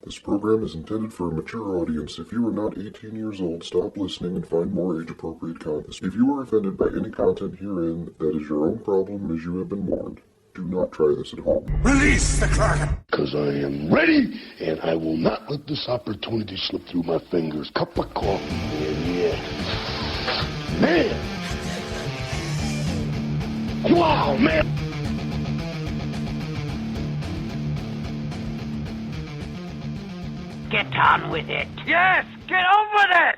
This program is intended for a mature audience. If you are not 18 years old, stop listening and find more age-appropriate content. If you are offended by any content herein, that is your own problem as you have been warned. Do not try this at home. Release the Kraken! Because I am ready, and I will not let this opportunity slip through my fingers. Cup of coffee, man, yeah. Man! Wow, man! Get on with it. Yes, get on with it!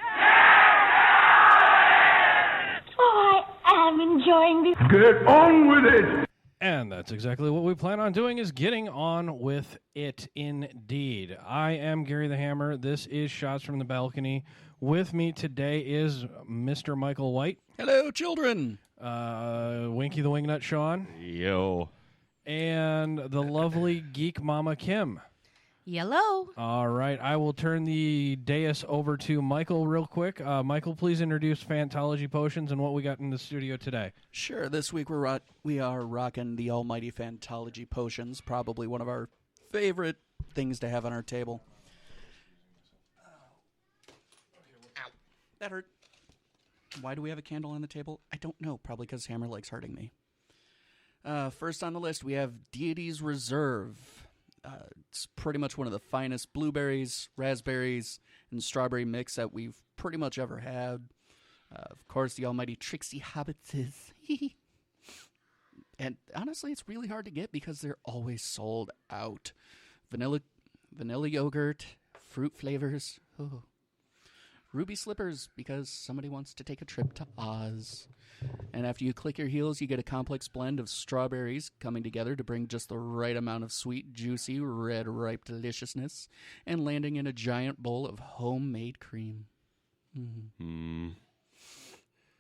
Oh, I am enjoying this. Get on with it! And that's exactly what we plan on doing, is getting on with it indeed. I am Gary the Hammer. This is Shots from the Balcony. With me today is Mr. Michael White. Hello, children. Winky the Wingnut Sean. Yo. And the lovely Geek Mama Kim. Yellow. All right. I will turn the dais over to Michael real quick. Michael, please introduce Fantology-Potions and what we got in the studio today. Sure. This week we are rocking the almighty Fantology-Potions, probably one of our favorite things to have on our table. Ow. That hurt. Why do we have a candle on the table? I don't know. Probably because Hammer likes hurting me. First on the list, we have Deity's Reserve. It's pretty much one of the finest blueberries, raspberries, and strawberry mix that we've pretty much ever had. Of course, the almighty Trixie Hobbitses. And honestly, it's really hard to get because they're always sold out. Vanilla yogurt, fruit flavors. Oh. Ruby slippers because somebody wants to take a trip to Oz. And after you click your heels, you get a complex blend of strawberries coming together to bring just the right amount of sweet, juicy, red, ripe deliciousness and landing in a giant bowl of homemade cream. And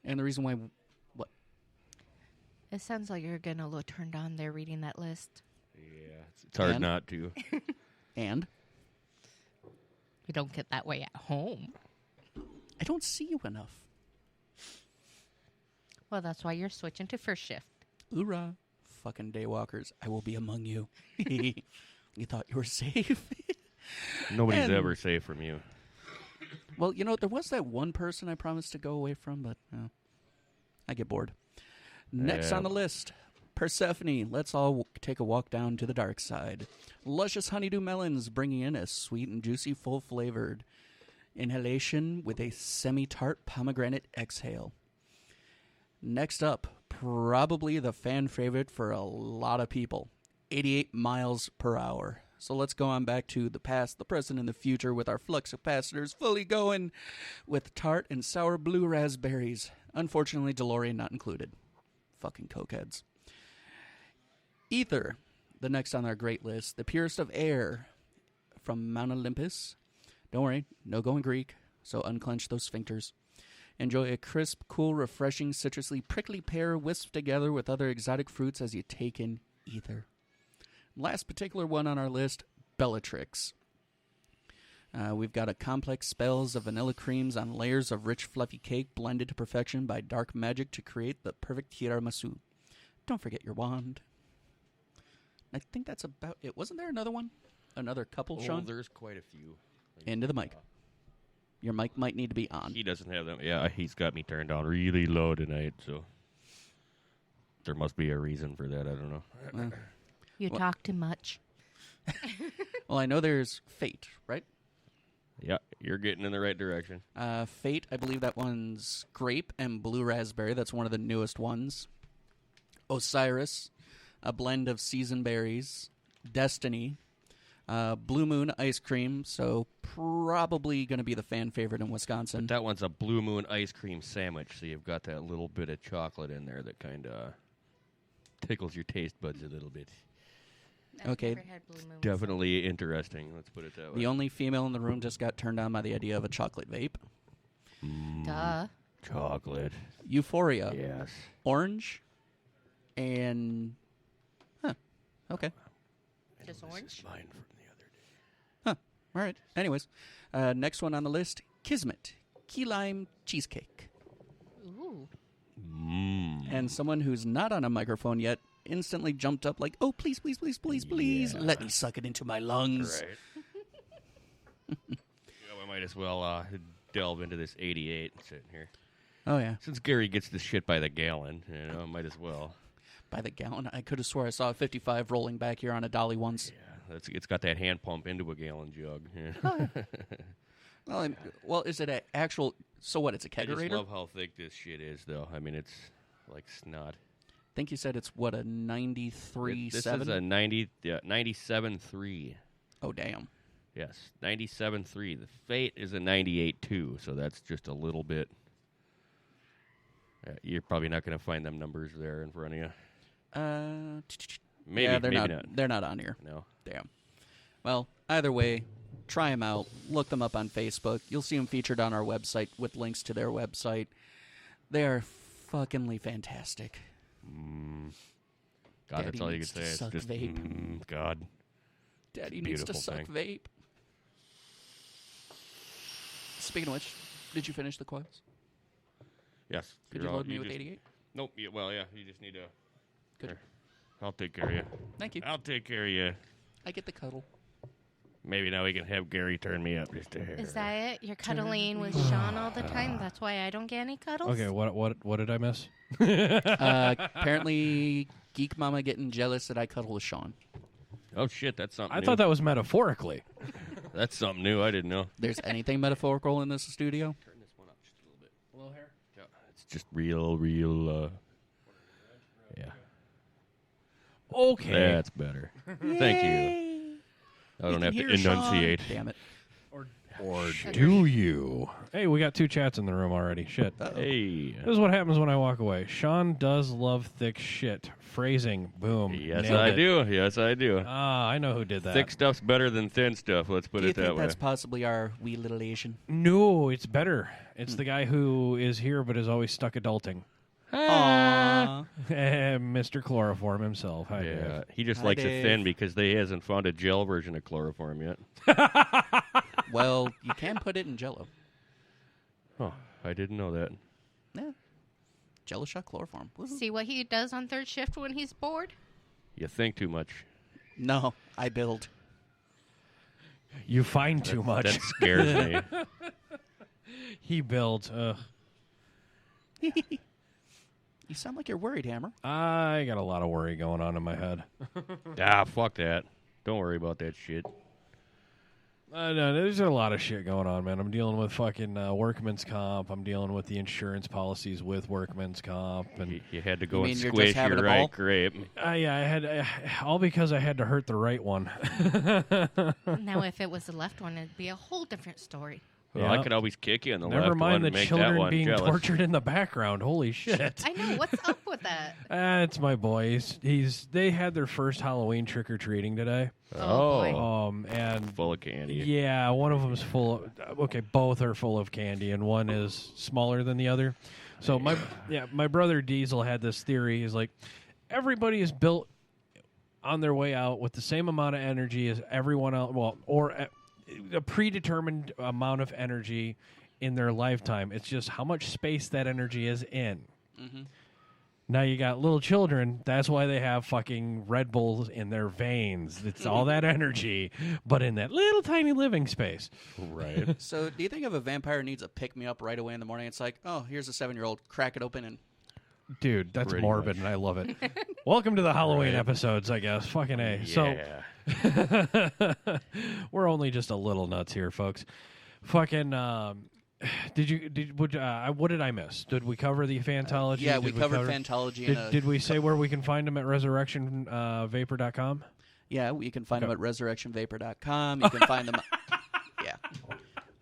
the reason why... What? It sounds like you're getting a little turned on there reading that list. Yeah, it's hard not to. And? You don't get that way at home. I don't see you enough. Well, that's why you're switching to first shift. Hoorah. Fucking daywalkers. I will be among you. You thought you were safe? Nobody's ever safe from you. Well, you know, there was that one person I promised to go away from, but I get bored. Next on the list, Persephone. Let's all take a walk down to the dark side. Luscious honeydew melons bringing in a sweet and juicy, full-flavored inhalation with a semi-tart pomegranate exhale. Next up, probably the fan favorite for a lot of people, 88 miles per hour. So let's go on back to the past, the present, and the future with our flux capacitors fully going with tart and sour blue raspberries. Unfortunately, DeLorean not included. Fucking cokeheads. Ether, the next on our great list, the purest of air from Mount Olympus. Don't worry, no going Greek, so unclench those sphincters. Enjoy a crisp, cool, refreshing, citrusly, prickly pear whisked together with other exotic fruits as you take in ether. Last particular one on our list, Bellatrix. We've got a complex spells of vanilla creams on layers of rich, fluffy cake blended to perfection by dark magic to create the perfect tiramisu. Don't forget your wand. I think that's about it. Wasn't there another one? Another couple, Sean? There's quite a few. Into the mic. Your mic might need to be on. He doesn't have them. Yeah, he's got me turned down really low tonight, so there must be a reason for that. I don't know. You talk too much. Well, I know there's Fate, right? Yeah, you're getting in the right direction. Fate, I believe that one's grape and blue raspberry. That's one of the newest ones. Osiris, a blend of seasoned berries. Destiny, Blue Moon ice cream, so probably going to be the fan favorite in Wisconsin. But that one's a Blue Moon ice cream sandwich, so you've got that little bit of chocolate in there that kind of tickles your taste buds a little bit. Okay. Definitely interesting, let's put it that way. The only female in the room just got turned on by the idea of a chocolate vape. Duh. Chocolate. Euphoria. Yes. Orange. And... Huh. Okay. Just orange? This is mine from the other day. Huh. All right. Anyways, next one on the list, Kismet. Key lime cheesecake. Ooh. And someone who's not on a microphone yet instantly jumped up like, oh, please, please, please, please, please, let me suck it into my lungs. Right. We might as well delve into this 88 sitting here. Oh, yeah. Since Gary gets this shit by the gallon, might as well. By the gallon? I could have swore I saw a 55 rolling back here on a dolly once. Yeah, it's got that hand pump into a gallon jug. Well, is it an actual... So what, it's a kegerator? I just love how thick this shit is, though. I mean, it's like snot. I think you said it's, what, a 93.7? This is a 97.3. Oh, damn. Yes, 97.3. The Fate is a 98.2, so that's just a little bit... you're probably not going to find them numbers there in front of you. Maybe, yeah, they're maybe not. They're not on here. No. Damn. Well, either way, try them out. Look them up on Facebook. You'll see them featured on our website with links to their website. They are fuckingly fantastic. God, that's all you can needs say. to It's suck just vape. God. Daddy needs to suck vape. Speaking of which, did you finish the quotes? Yes. Could you load me with 88? Nope. Well, yeah. You just need to. Good. Here, I'll take care of you. Thank you. I'll take care of you. I get the cuddle. Maybe now we can have Gary turn me up just a hair. Is that it? You're cuddling with Sean all the time? That's why I don't get any cuddles? Okay, what did I miss? Apparently, Geek Mama getting jealous that I cuddle with Sean. Oh, shit. That's something I new. thought that was metaphorically. That's something new. I didn't know. There's anything metaphorical in this studio? Turn this one up just a little bit. A little hair? Yeah. It's just real. Yeah. Okay. That's better. Thank you. I don't have to enunciate. Damn it. Or do you? Hey, we got 2 chats in the room already. Shit. Hey. This is what happens when I walk away. Sean does love thick shit. Phrasing. Boom. Yes, Nailed I it. do. Yes, I do. Ah, I know who did that. Thick stuff's better than thin stuff. Let's put Do you it that think way. that's possibly our wee little Asian? No, it's better. It's the guy who is here but is always stuck adulting. Aww. Mr. Chloroform himself. Hi, Yeah, Dave. he just Hi, likes Dave. it thin because they hasn't found a gel version of chloroform yet. Well, you can put it in Jello. Oh, I didn't know that. Yeah. Jello shot chloroform. Woohoo. See what he does on third shift when he's bored? You think too much. No, I build. You find too much. That scares me. He builds. You sound like you're worried, Hammer. I got a lot of worry going on in my head. Fuck that. Don't worry about that shit. No, there's a lot of shit going on, man. I'm dealing with fucking workman's comp. I'm dealing with the insurance policies with workman's comp, and You had to You go mean and you're squish just having your a ball? right grape. yeah, I had all because I had to hurt the right one. Now, if it was the left one, it'd be a whole different story. Well, Yeah. I could always kick you in the left Never mind one the and make that children one being jealous. tortured in the background. Holy shit! I know. What's up with that? It's my boys. They had their first Halloween trick or treating today. Oh, boy. And Full of candy. yeah, one of them's full of, okay, both are full of candy, and one is smaller than the other. So my brother Diesel had this theory. He's like, everybody is built on their way out with the same amount of energy as everyone else, or a predetermined amount of energy in their lifetime. It's just how much space that energy is in. Mm-hmm. Now you got little children. That's why they have fucking Red Bulls in their veins. It's all that energy, but in that little tiny living space. Right. So, do you think if a vampire needs a pick-me-up right away in the morning, it's like, oh, here's a 7-year-old, crack it open and... Dude, that's Pretty morbid, much. and I love it. Welcome to the Halloween Right. episodes, I guess. Fucking A. Yeah. So, we're only just a little nuts here, folks. Fucking, what did I miss? Did we cover the fantology? Yeah, Did we covered fantology. Did we say where we can find them at resurrectionvapor.com? Yeah, you can find them at resurrectionvapor.com. You can find them... Yeah.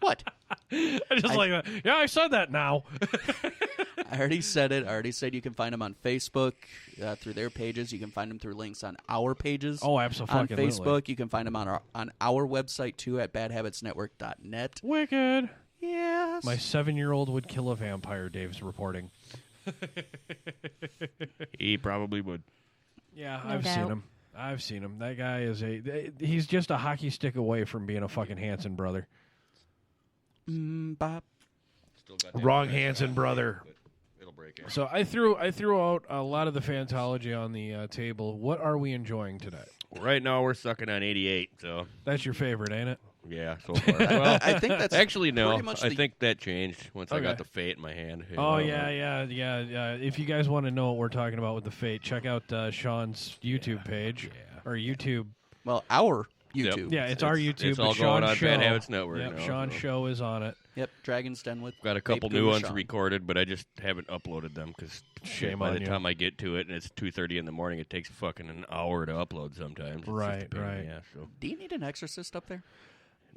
What? I just like that. Yeah, I said that now. I already said it. I already said you can find them on Facebook through their pages. You can find them through links on our pages. Oh, On absolutely. Facebook, you can find them on our website, too, at badhabitsnetwork.net. Wicked. Yes. My 7-year-old would kill a vampire, Dave's reporting. He probably would. Yeah, No I've doubt. seen him. I've seen him. That guy is he's just a hockey stick away from being a fucking Hanson brother. Bop. Still got that Wrong fresh Hanson out, brother. but It'll break it. So I threw out a lot of the fantology on the table. What are we enjoying today? Right now we're sucking on 88, so That's your favorite, ain't it? Yeah, so far. Well, I think that's actually no. pretty much I think that changed once I Okay. got the Fate in my hand. Oh yeah. If you guys want to know what we're talking about with the Fate, check out Sean's YouTube page or YouTube. Well, our YouTube. Yeah, it's our YouTube. It's all but going Sean's on show. Bad Habits Network. Yep, now, Sean's so. show is on it. Yep, Dragon's Den with Got a couple Vape new Guru ones Sean. recorded, but I just haven't uploaded them because Shame by on the you. time I get to it and it's 2:30 in the morning, it takes fucking an hour to upload sometimes. It's just a Right, pain in the right. ass, so. Do you need an exorcist up there?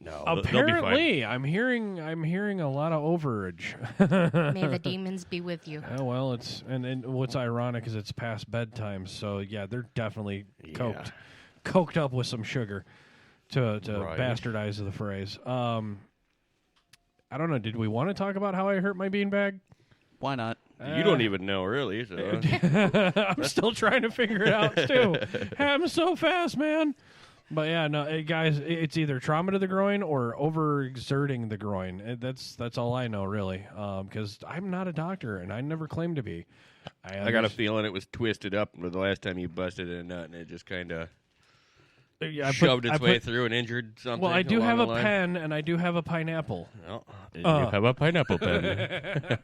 No, Apparently, I'm hearing a lot of overage. May the demons be with you. Oh, well, it's and what's ironic is it's past bedtime, so yeah, they're definitely coked up with some sugar to Right. bastardize the phrase. I don't know. Did we want to talk about how I hurt my beanbag? Why not? You don't even know, really. So. I'm still trying to figure it out too. Happens so fast, man. But yeah, no, guys, it's either trauma to the groin or overexerting the groin. That's all I know, really, because I'm not a doctor and I never claimed to be. I got a feeling it was twisted up the last time you busted a nut, and it just kind of shoved its way through and injured something. Well, I do along have the a line. pen and I do have a pineapple. Oh, you have a pineapple pen.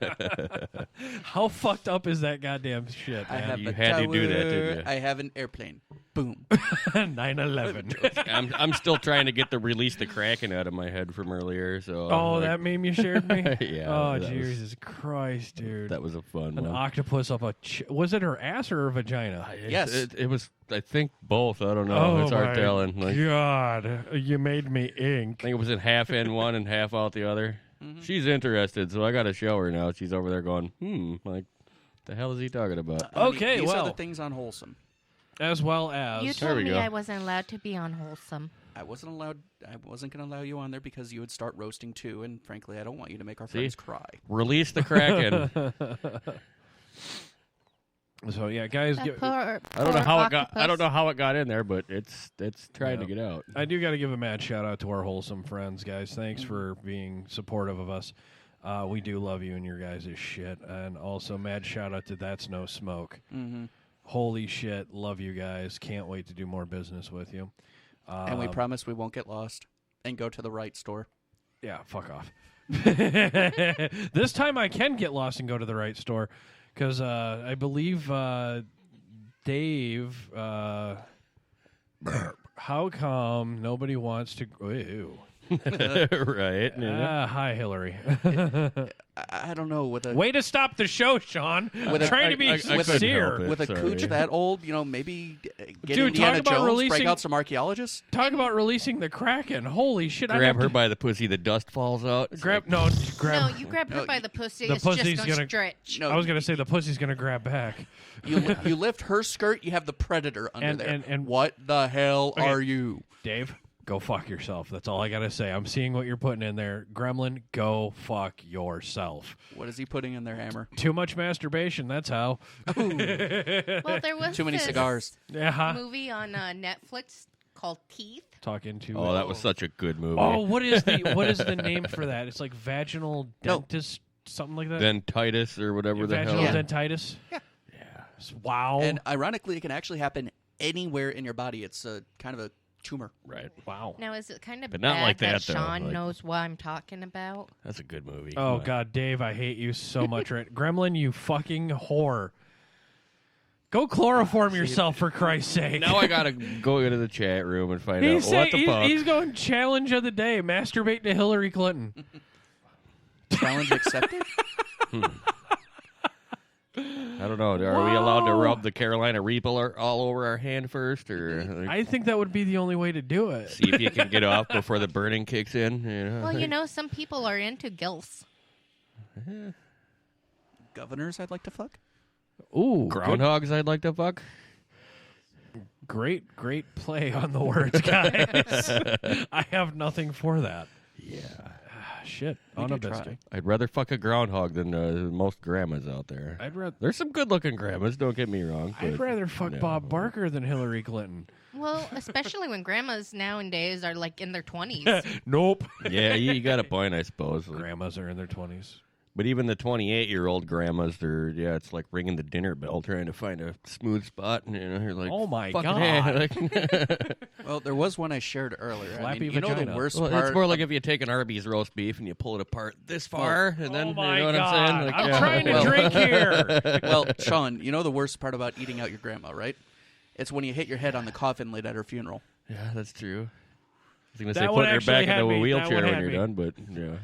How fucked up is that goddamn shit, I man? have You a had to do that, didn't you? I have an airplane. Boom. 9/11. I'm still trying to get the release the Kraken out of my head from earlier. So Oh, that meme you shared me? Yeah, Oh, that was- Jesus Christ, dude. that was a fun An one. octopus up a... was it her ass or her vagina? Yes. It was. I think both. I don't know. Oh, It's hard my telling. Like, God. You made me ink. I think it was in half in one and half out the other. She's interested, so I got to show her now. She's over there going, like, the hell is he talking about? Okay, These well. are the things unwholesome. As well as... You There told we me go. I wasn't allowed to be unwholesome. I wasn't going to allow you on there because you would start roasting too, and frankly, I don't want you to make our See? friends cry. Release the Kraken. So, yeah, guys... That I don't know how it got. I don't know how it got in there, but it's trying to get out. I do got to give a mad shout out to our wholesome friends, guys. Thanks for being supportive of us. We do love you and your guys' shit. And also, mad shout out to That's No Smoke. Holy shit, love you guys. Can't wait to do more business with you. And we promise we won't get lost and go to the right store. Yeah, fuck off. This time I can get lost and go to the right store because I believe Dave. How come nobody wants to? Ew. Right. Hi, Hillary. I don't know with a Way to stop the show, Sean. With a- Trying to be I couldn't sincere. help it. with a Sorry. cooch that old, maybe get Dude, Indiana talk about Jones, break releasing- out some archaeologists. Talk about releasing the Kraken. Holy shit! I Grab have her to- by the pussy, the dust falls out. It's Grab like, no. Grab. No, you grab her No, by the pussy. the It's pussy's just going to gonna- stretch. No, I was gonna say the pussy's gonna grab back. you lift her skirt, you have the predator under And- there. and- what the hell Okay. are you? Dave, go fuck yourself. That's all I gotta say. I'm seeing what you're putting in there. Gremlin, go fuck yourself. What is he putting in there, Hammer? Too much masturbation. That's how. Well, there was Too many this cigars. Yeah. movie on Netflix called Teeth. Talking to. Oh, that was such a good movie. Oh, what is the name for that? It's like vaginal No. dentist, something like that. Then Titus or whatever the vaginal hell. dentitis. Yeah. Wow. And ironically, it can actually happen anywhere in your body. It's a kind of a tumor. Right. wow. Now, is it kind of But bad not like that, though, Sean like- knows what I'm talking about? That's a good movie. Oh Come on. God, Dave, I hate you so much. Right, Gremlin, you fucking whore. Go chloroform yourself for Christ's sake. Now I gotta go into the chat room and find out He's, what the fuck. he's going challenge of the day: masturbate to Hillary Clinton. Challenge accepted? I don't know. Are we allowed to rub the Carolina Reaper all over our hand first, or like, I think that would be the only way to do it. see if you can get off before the burning kicks in? You know? Well, some people are into gills. Governors I'd like to fuck? Ooh, Groundhogs I'd like to fuck. great play on the words, guys. I have nothing for that. Yeah. Shit, We on a could try. biscuit. I'd rather fuck a groundhog than most grandmas out there. I'd rather. There's some good-looking grandmas, don't get me wrong. I'd but rather fuck no. Bob Barker than Hillary Clinton. Well, especially when grandmas nowadays are like in their 20s. Nope. Yeah, you got a point, I suppose. Like, Grandmas are in their 20s. But even the 28-year-old grandmas, it's like ringing the dinner bell, trying to find a smooth spot. And, you're like, oh my fucking God. Well, there was one I shared earlier. Flappy you know vagina. the worst Well, part? it's more like if you take an Arby's roast beef and you pull it apart this far, and then, oh my you know what God. I'm saying? Like, I'm trying to drink here. Well, Sean, you know the worst part about eating out your grandma, right? It's when you hit your head on the coffin lid at her funeral. Yeah, that's true. I was going to That say one putting her actually back had into a me. That wheelchair one when had you're me. done, but yeah.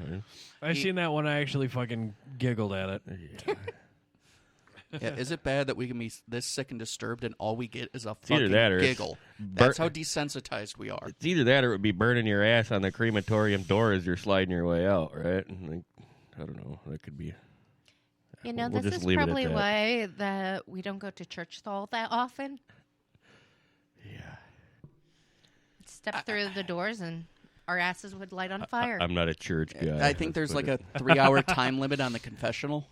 I seen that one. I actually fucking giggled at it. Yeah, is it bad that we can be this sick and disturbed and all we get is a either fucking that or it's giggle? That's how desensitized we are. It's either that or it would be burning your ass on the crematorium door as you're sliding your way out, right? And like, I don't know. That could be. You know, We'll this just is leave it at probably that. why that we don't go to church all that often. Yeah. Step through the doors and our asses would light on fire. I'm not a church guy. I think there's like a 3-hour time limit on the confessional.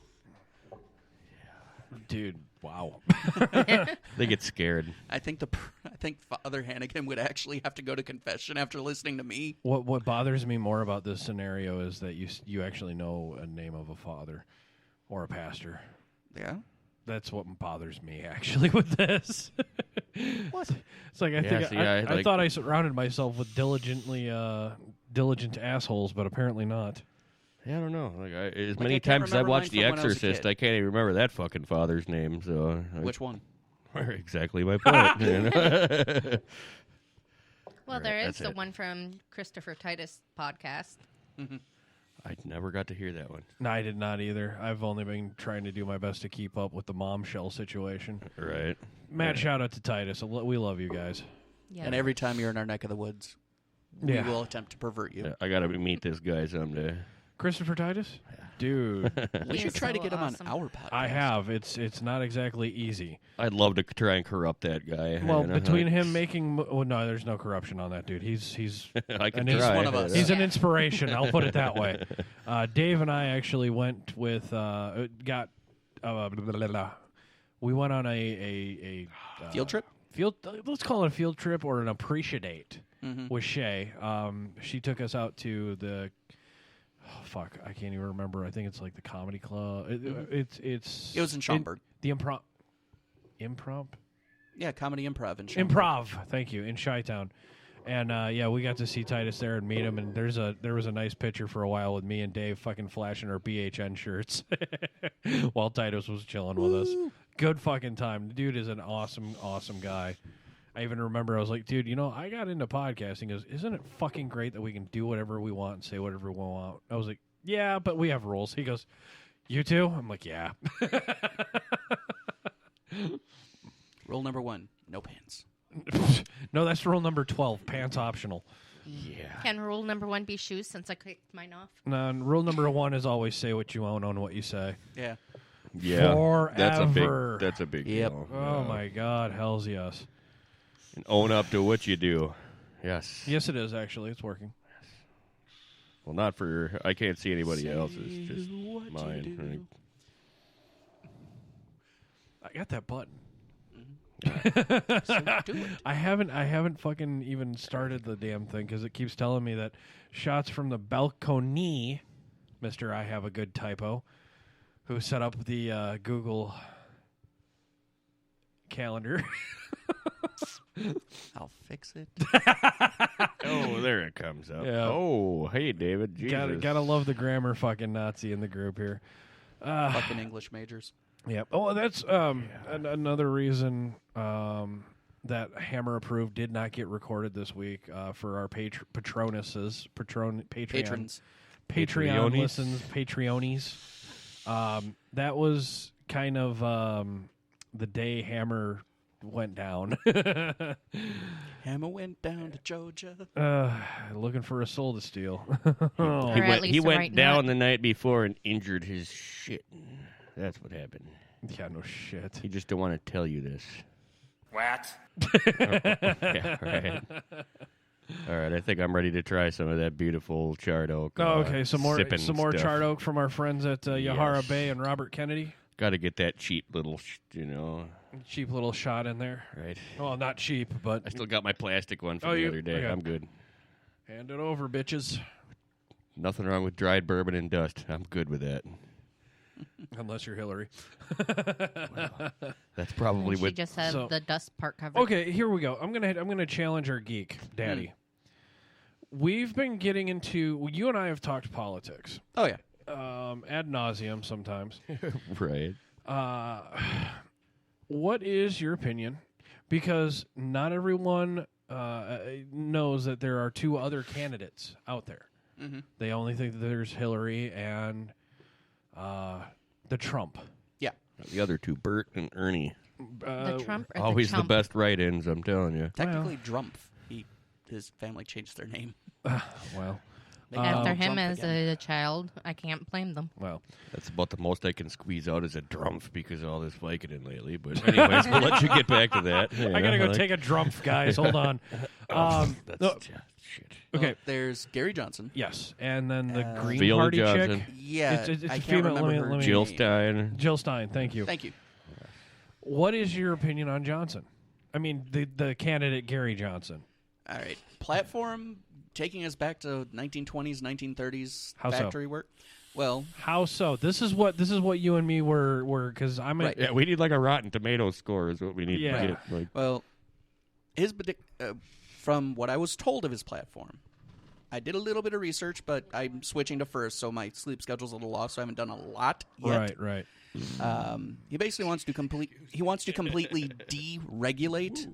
Dude, wow. They get scared. I think Father Hannigan would actually have to go to confession after listening to me. What bothers me more about this scenario is that you actually know a name of a father or a pastor. Yeah. That's what bothers me actually with this. What? It's like I thought I surrounded myself with diligent assholes, but apparently not. Yeah, I don't know. As I many can't times as I remember watched mine The from when I was a Exorcist, kid. I can't even remember that fucking father's name. So Which one? Exactly my point. Well, there is that's the it. one from Christopher Titus podcast. I never got to hear that one. No, I did not either. I've only been trying to do my best to keep up with the mom shell situation. Right. Matt, shout out to Titus. We love you guys. Yeah. And every time you're in our neck of the woods, Yeah. we will attempt to pervert you. Yeah, I got to meet this guy someday. Christopher Titus? Dude, We He should is try to so get him awesome. on our podcast. I have. It's not exactly easy. I'd love to try and corrupt that guy. Well, you know? between him making... Well, no, there's no corruption on that dude. He's I can and he's try. one of us. He's an Yeah. inspiration. I'll put it that way. Dave and I actually went with we went on a Field trip? Let's call it a field trip or an appreciate with Shay. She took us out to the I can't even remember. I think it's like the comedy club. It was in Schaumburg. The improv. Yeah, comedy improv in Schaumburg. Improv, thank you, in Chi-Town. And we got to see Titus there and meet him. And there was a nice picture for a while with me and Dave fucking flashing our BHN shirts while Titus was chilling with us. Good fucking time. The dude is an awesome, awesome guy. I even remember I was like, dude, I got into podcasting. He goes, isn't it fucking great that we can do whatever we want and say whatever we want? I was like, yeah, but we have rules. He goes, you too? I'm like, yeah. Rule number 1, no pants. No, that's rule number 12. Pants optional. Yeah. Can rule number 1 be shoes since I kicked mine off? No, and rule number 1 is always say what you own what you say. Yeah. Yeah. Forever. That's a big Yep. deal. Oh my God, hells yes. And own up to what you do. Yes. Yes, it is actually. It's working. Well, not for... I can't see anybody else's. Just mine. I got that button. So do it. I haven't fucking even started the damn thing because it keeps telling me that shots from the balcony, Mr. I have a good typo, who set up the Google calendar. I'll fix it. Oh, there it comes up. Yeah. Oh, hey, David. Jesus. Gotta love the grammar fucking Nazi in the group here. Fucking English majors. Yep. Oh, that's another reason that Hammer Approved did not get recorded this week for our patronesses, Patreon Patrons. Patreon Patreonies. listens, Patreonies. That was kind of the day Hammer went down. Hammer went down to Georgia. Looking for a soul to steal. Or at least He the went right down nut. the night before and injured his shit. That's what happened. Yeah, no shit. He just don't want to tell you this. What? Yeah, right. All right, I think I'm ready to try some of that beautiful charred oak. Oh, okay, some more stuff. charred oak from our friends at Yahara Yes. Bay and Robert Kennedy. Got to get that cheap little, Cheap little shot in there. right? Well, not cheap, but I still got my plastic one from Oh, the you- other day. okay. I'm good. hand it over, bitches. Nothing wrong with dried bourbon and dust. I'm good with that. Unless you're Hillary. That's probably She what. just had So- the dust part covered. Okay, here we go. I'm gonna challenge our geek daddy. We've been getting into. You and I have talked politics. Oh yeah. Ad nauseum sometimes. Right. What is your opinion? Because not everyone knows that there are two other candidates out there. Mm-hmm. They only think that there's Hillary and the Trump. Yeah. The other two, Bert and Ernie. The Trump or Always the the chump? best write-ins, I'm telling you. Technically, Drumpf. His family changed their name. Well, After him Drumpf as again. a child, I can't blame them. well. That's about the most I can squeeze out is a drumpf because of all this Vicodin lately. But anyways, we'll let you get back to that. I gotta go take a drumpf, guys. Hold on. That's no, shit. okay. Well, there's Gary Johnson. Yes, and then the Green Viola Party Johnson. chick. Yeah, It's I a can't female. remember her Jill name. Stein. Jill Stein. Thank you. Thank you. What is your opinion on Johnson? I mean, the candidate Gary Johnson. All right. Platform taking us back to 1920s, 1930s How so? factory work. Well, How so? This is what you and me were because I'm a, Right. Yeah, we need like a Rotten Tomatoes score is what we need Yeah. to get. Like, well, from what I was told of his platform, I did a little bit of research, but I'm switching to first, so my sleep schedule's a little off, so I haven't done a lot yet. right. He basically wants to completely deregulate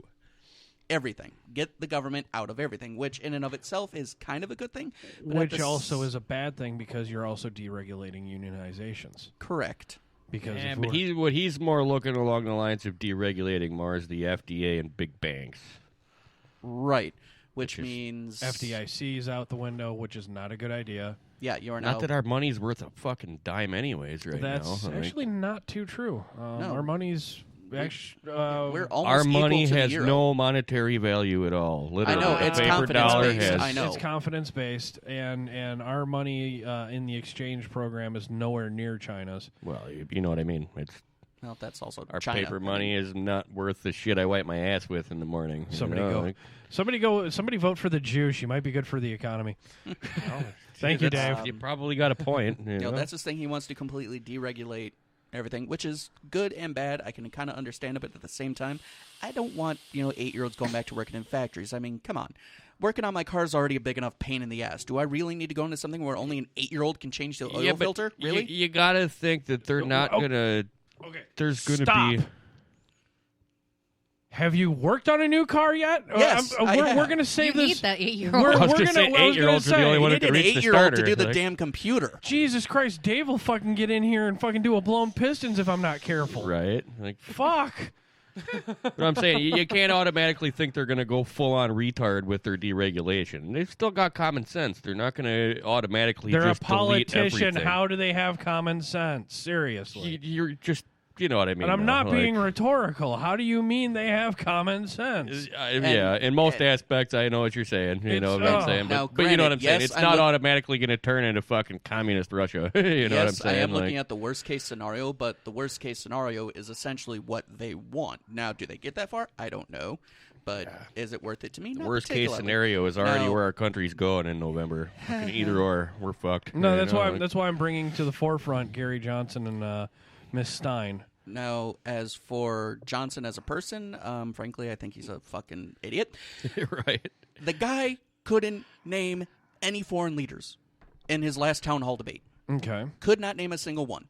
everything, get the government out of everything, which in and of itself is kind of a good thing. but at Which the also is a bad thing because you're also deregulating unionizations. correct. Because yeah, if but we're- he's more looking along the lines of deregulating more is the FDA and big banks. Right, which Which is means FDIC is out the window, which is not a good idea. Yeah, you are now. Not that our money's worth a fucking dime anyways right That's now. Like, actually not too true. No. Our money's actually we're almost our equal money to the has euro. no monetary value at all. Literally, know, the it's paper confidence dollar based. has. I know. It's confidence based, and our money in the exchange program is nowhere near China's. Well, you know what I mean. It's Well, that's also our China. paper money is not worth the shit I wipe my ass with in the morning. you Somebody know, go. like- Somebody vote for the Jews. You might be good for the economy. Thank you, that's- Dave. You probably got a point. You know? That's his thing. He wants to completely deregulate everything, which is good and bad. I can kind of understand it, but at the same time, I don't want 8-year-olds going back to working in factories. I mean, come on. Working on my car is already a big enough pain in the ass. Do I really need to go into something where only an 8-year-old can change the oil Yeah, but filter? Really? You got to think that they're not Oh. gonna. Okay. There's gonna Stop. be. Have you worked on a new car yet? Yes, I we're have. going to save You this. need that 8-year-old. We're, I was we're gonna say I was gonna 8-year-olds are the say, only one You who need can an reach the 8-year-old to starter. do the like- damn computer. Jesus Christ, Dave will fucking get in here and fucking do a blown pistons if I'm not careful. Right? Like, Fuck. but I'm saying you can't automatically think they're going to go full on retard with their deregulation. They've still got common sense. They're not going to automatically They're just a politician. delete everything. How do they have common sense? Seriously. You're just, you know what I mean. And I'm though, not like- being rhetorical. How do you mean they have common sense? Yeah, in most aspects, I know what you're saying. You know what I'm saying, Now, but you know what I'm granted, saying. yes, It's I'm not look- automatically going to turn into fucking communist Russia. You know what I'm Yes, saying? I am Like, looking at the worst case scenario, but the worst case scenario is essentially what they want. Now, do they get that far? I don't know. But is it worth it to me? the Not worst case particularly. scenario is already Now- where our country's going in November. Fucking either or, we're fucked. No, You that's know, why. like- That's why I'm bringing to the forefront Gary Johnson and Miss Stein. Now, as for Johnson as a person, frankly, I think he's a fucking idiot. right. The guy couldn't name any foreign leaders in his last town hall debate. Okay. Could not name a single one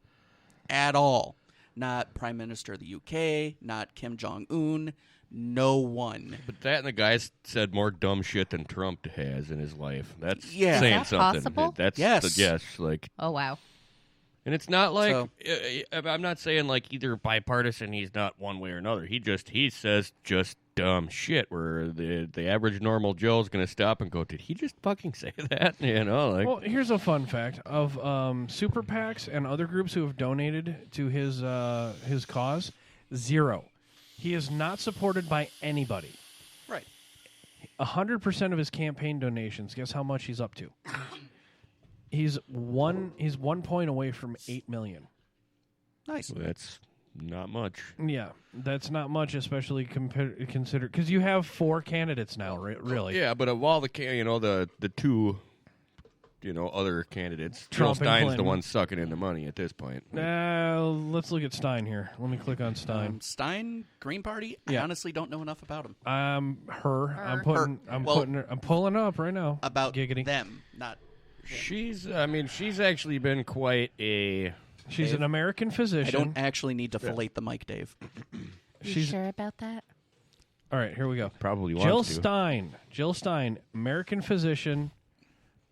at all. Not Prime Minister of the UK, not Kim Jong-un, no one. But that and the guy said more dumb shit than Trump has in his life. That's Yeah. saying Is that something. possible? That's Yes. yes, like, Oh, wow. and it's not like So- I'm not saying like either bipartisan. He's not one way or another. He says just dumb shit where the average normal Joe's going to stop and go, did he just fucking say that? You know, like. Well, here's a fun fact of super PACs and other groups who have donated to his cause. 0. He is not supported by anybody. Right. 100% of his campaign donations. Guess how much he's up to? He's 1 point away from 8 million. Nice. That's not much. Yeah, that's not much, especially considered because you have 4 candidates now. Really? Yeah, but of all the the two other candidates. Trump Jill and Stein's the Clinton. one sucking in the money at this point. Let's look at Stein here. Let me click on Stein. Stein, Green Party. Yeah. I honestly don't know enough about him. I'm pulling up right now. About Giggity. them, not. She's actually been quite a. She's an American physician. I don't actually need to fillet the mic, Dave. You sure about that? All right, here we go. Probably Jill wants to. Stein. Jill Stein, American physician,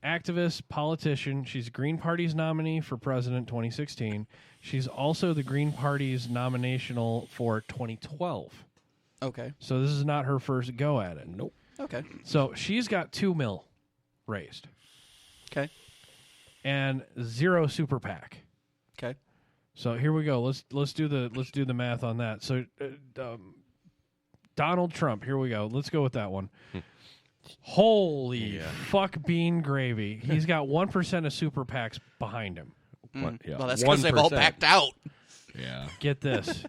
activist, politician. She's Green Party's nominee for president 2016. She's also the Green Party's nominational for 2012. Okay. So this is not her first go at it. Nope. Okay. So she's got $2 million raised. Okay. And 0 super PAC. Okay. So here we go. Let's do the math on that. So Donald Trump. Here we go. Let's go with that one. Holy fuck bean gravy! He's got 1% of super PACs behind him. Well, that's because they've all backed out. Yeah. Get this: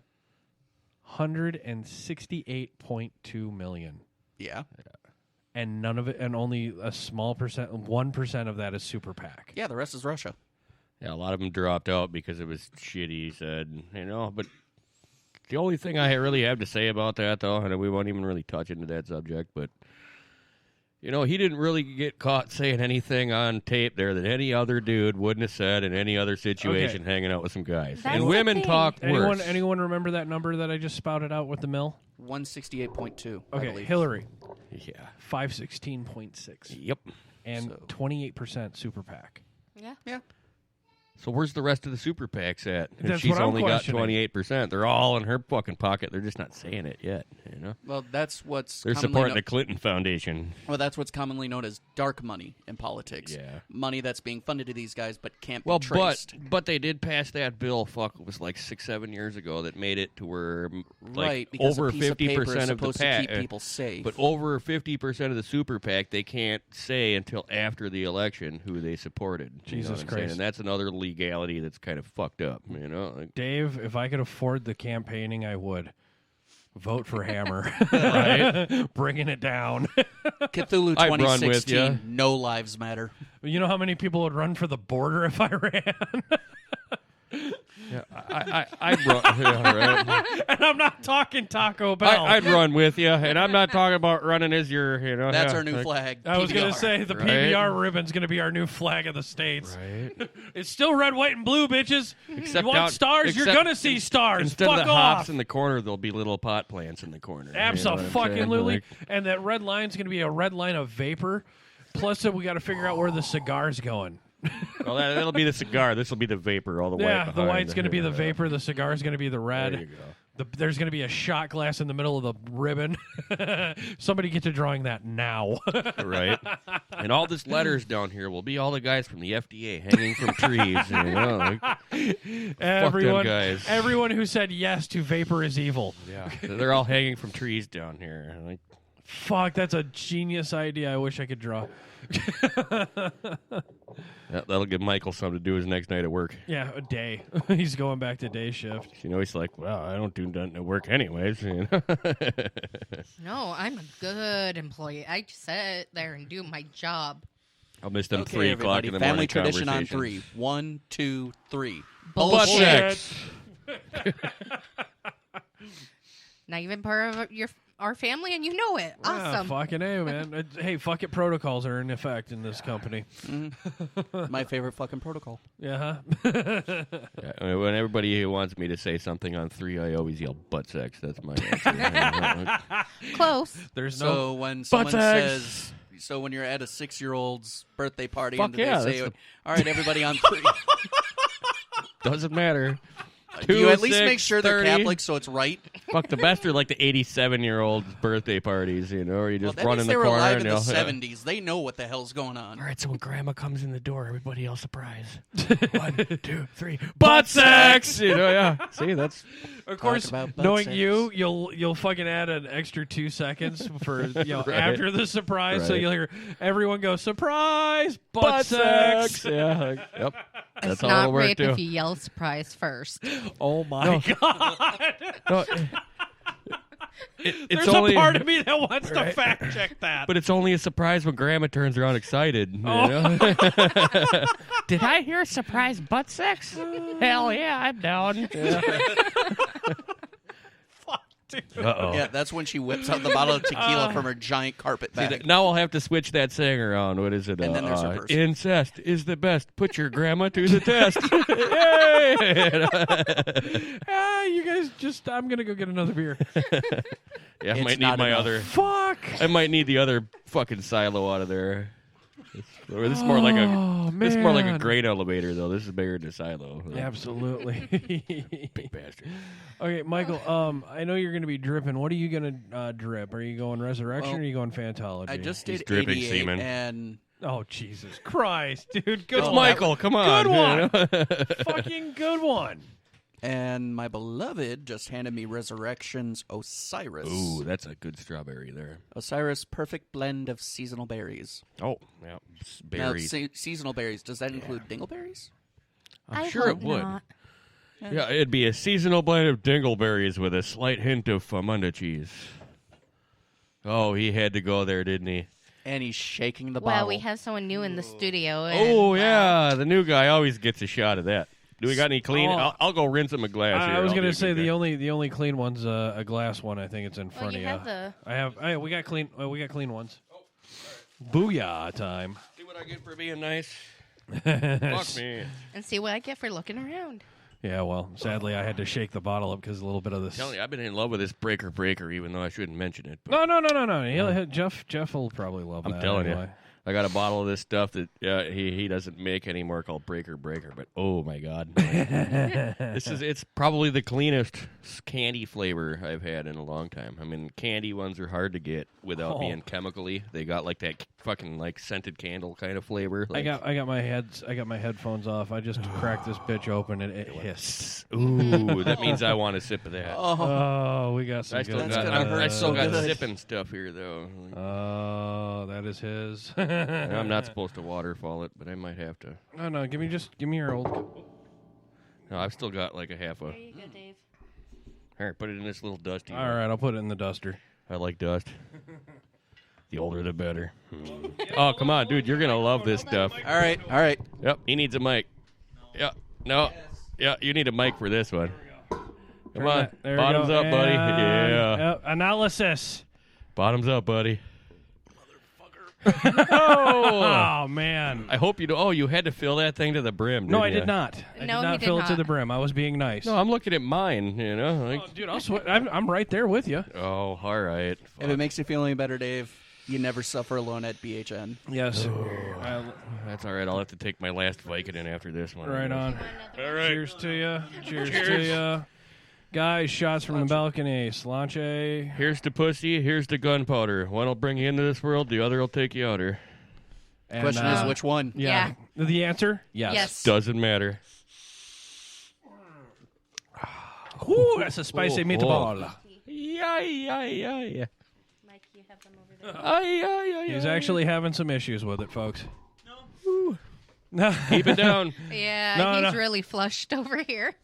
168.2 million. Yeah. And none of it, and only a small percent, 1% of that is super PAC. Yeah, the rest is Russia. Yeah, a lot of them dropped out because it was shitty, he said, but the only thing I really have to say about that, though, and we won't even really touch into that subject, but, he didn't really get caught saying anything on tape there that any other dude wouldn't have said in any other situation hanging out with some guys. That's and the women thing. talk worse. Anyone remember that number that I just spouted out with the mill? 168.2. I Okay, believe. Hillary, Yeah. 516.6. Yep. And 28% super PAC. Yeah. Yeah. So where's the rest of the super PACs at? And That's she's what I'm only got questioning. 28%. They're all in her fucking pocket. They're just not saying it yet, Well, that's what's They're commonly supporting the Clinton Foundation. Well, that's what's commonly known as dark money in politics. Yeah. Money that's being funded to these guys but can't Well, be traced. but they did pass that bill. It was like 6-7 years ago that made it to where Right, because over a piece of paper is 50% of the supposed to PAC, keep people safe. But over 50% of the super PAC, they can't say until after the election who they supported. You know Jesus what I'm saying? Christ. And that's another legality that's kind of fucked up. Dave, if I could afford the campaigning, I would. Vote for Hammer. Right? Bringing it down. Cthulhu I'd run with 2016, ya. no lives matter. You know how many people would run for the border if I ran? Yeah, I'd run. Yeah, right. And I'm not talking Taco Bell. I'd run with you, and I'm not talking about running as your, That's our new flag. I was going to PBR. say the Right? PBR ribbon's going to be our new flag of the states. Right. It's still red, white, and blue, bitches. Except you want down- stars? You're except going to see stars. Instead Fuck of the off. hops in the corner, there'll be little pot plants in the corner. You know what I'm saying? Absolutely. Like, And that red line's going to be a red line of vapor. Plus, we got to figure out where the cigar's going. well, that'll be the cigar. This will be the vapor, all the white. Yeah, the behind white's going to be the yeah. vapor. The cigar's going to be the red. There you go. There's going to be a shot glass in the middle of the ribbon. Somebody get to drawing that now. Right. And all this letters down here will be all the guys from the FDA hanging from trees. Guys. Everyone who said yes to vapor is evil. Yeah, they're all hanging from trees down here. Like, Fuck, that's a genius idea. I wish I could draw. that'll give Michael something to do his next night at work. Yeah, a day. He's going back to day shift. He's like, well, I don't do nothing at work anyways. No, I'm a good employee. I just sit there and do my job. I'll miss them Okay, 3 o'clock everybody. in the Family morning tradition on conversations. 3. 1, 2, 3. Butt Bullshit. sex. Not even part of our family, and you know it. Yeah, Awesome. fucking A, man. Hey, fuck it. Protocols are in effect in this company. My favorite fucking protocol. Yeah. Yeah, when everybody wants me to say something on 3, I always yell butt sex. That's my answer. Close. There's no. So when someone sex. says, so when you're at a 6-year-old's birthday party, Fuck and yeah, they say, that's all right, everybody on 3. Doesn't matter. Do you at least 6, make sure they're 30. Catholic so it's right? Fuck, the best are like the 87-year-old birthday parties, or you Well, just that run means in they the were corner alive and in the they'll- 70s. They know what the hell's going on. All right, so when Grandma comes in the door, everybody yell surprise. 1, 2, 3, butt sex. Yeah. See, that's Of course, about butt knowing sex. you'll fucking add an extra 2 seconds for Right. after the surprise, so Right. you'll hear everyone go surprise butt sex. Yeah. Yep. That's It's how not it'll work rape too. if you yell surprise first. Oh my god! No, There's a part of me that wants to fact check that. But it's only a surprise when Grandma turns around excited. You know? Did I hear surprise butt sex? Hell yeah, I'm down. Uh-oh. Yeah, that's when she whips out the bottle of tequila from her giant carpet bag. Now I'll have to switch that saying around. What is it? And then there's her purse. Incest is the best. Put your grandma to the test. You guys just... I'm going to go get another beer. Yeah, I might need my other... Fuck! I might need the other fucking silo out of there. This is more like a this is more like a grain elevator though. This is bigger than a silo. Absolutely. Big bastard. Okay, Michael, I know you're going to be dripping. What are you going to drip? Are you going Resurrection or are you going Fantology? I just did dripping 88 semen. And... Oh, Jesus Christ, dude. Good It's one. Michael, come on. Good one. Fucking good one. And my beloved just handed me Resurrection's Osiris. Ooh, that's a good strawberry there. Osiris, perfect blend of seasonal berries. Oh, yeah. Now, Berries. seasonal berries, does that include dingleberries? I'm I sure hope it would. not. Yeah, it'd be a seasonal blend of dingleberries with a slight hint of Famunda cheese. Oh, he had to go there, didn't he? And he's shaking the Well, bottle. we have someone new in the studio. And, Oh, yeah. The new guy always gets a shot of that. Do we got any clean? Oh. I'll go rinse him a glass here. I was I'll going do to say good the there. only clean one's a glass one. I think it's in front you of you. have the... We got clean. We got clean ones. Booyah time. See what I get for being nice? Fuck me. And see what I get for looking around. Yeah, well, sadly, I had to shake the bottle up because a little bit of this. Tell you, I've been in love with this breaker, even though I shouldn't mention it. No. Jeff will probably love that. I'm telling anyway. you. I got a bottle of this stuff that he doesn't make anymore called Breaker, but oh my god, it's probably the cleanest candy flavor I've had in a long time. I mean, candy ones are hard to get without being chemically. They got like that fucking like scented candle kind of flavor. Like, I got my headphones off. I just cracked this bitch open and it hissed. Ooh, that means I want a sip of that. Oh, we got some. I still good got stuff. I still got good. sipping stuff here though. Oh, that is his. I'm not supposed to waterfall it, but I might have to. No, give me your old. No, I've still got like a half a. There you go, Dave. All right, put it in this little dusty. All right, I'll put it in the duster. I like dust. The older, the better. Oh, come on, dude. You're going to love this stuff. All right. Yep, he needs a mic. Yeah, no. Yeah, you need a mic for this one. Come on. There we Bottoms go. up, buddy. And, Yeah. analysis. Bottoms up, buddy. Oh, man. I hope you do. Oh, you had to fill that thing to the brim. No, I didn't did not. I No, did he not did fill it to not. the brim. I was being nice. No, I'm looking at mine, you know. Like, Oh, dude, I'm right there with you. oh, all right. If it makes you feel any better, Dave, you never suffer alone at BHN. Yes. That's all right. I'll have to take my last Vicodin after this one. Right on. All right. Cheers to you. Cheers to you. Guys, shots from the balcony. Slanche. Here's the pussy. Here's the gunpowder. One will bring you into this world. The other will take you out here. And, Question is, which one? Yeah. The answer? Yes. Doesn't matter. Ooh, that's a spicy meatball. Yeah. Mike, you have them over there. He's actually having some issues with it, folks. No. Keep it down. Yeah, No, he's no. really flushed over here.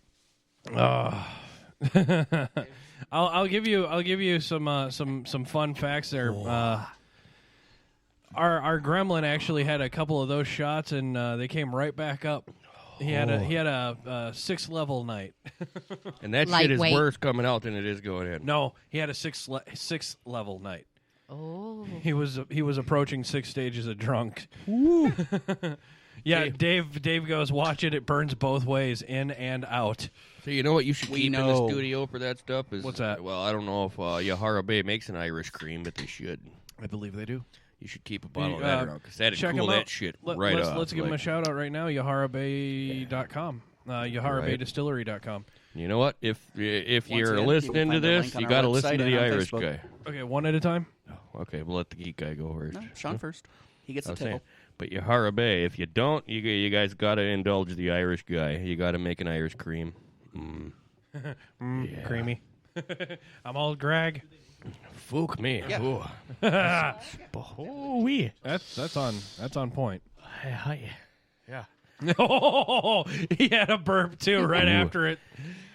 I'll give you some fun facts there. Our gremlin actually had a couple of those shots, and they came right back up. He had a 6th level night. And that shit is Lightweight. worse coming out than it is going in. No, he had a 6th level night. Oh. He was approaching 6 stages of drunk. Yeah, Dave goes, watch it. It burns both ways, in and out. So you know what you should keep in the know. studio for that stuff? Is, What's that? Well, I don't know if Yahara Bay makes an Irish cream, but they should. I believe they do. You should keep a bottle of that around because that'd Check cool them that out. shit Let's off. Let's give them a shout out right now. YaharaBay.com. YaharaBayDistillery.com. You know what? If Once you're again, listening you to can find the this, link on you our got to listen website to the and on Irish Facebook. guy. Okay, one at a time. Okay, we'll let the geek guy go first. No, Sean first. He gets I the was saying, table. but Yahara Bay, if you don't, you guys got to indulge the Irish guy. You got to make an Irish cream. Creamy. I'm all Greg. Fuck me. Yeah. Ooh. Oh, wee. That's on point. Yeah. Oh, he had a burp too right after it.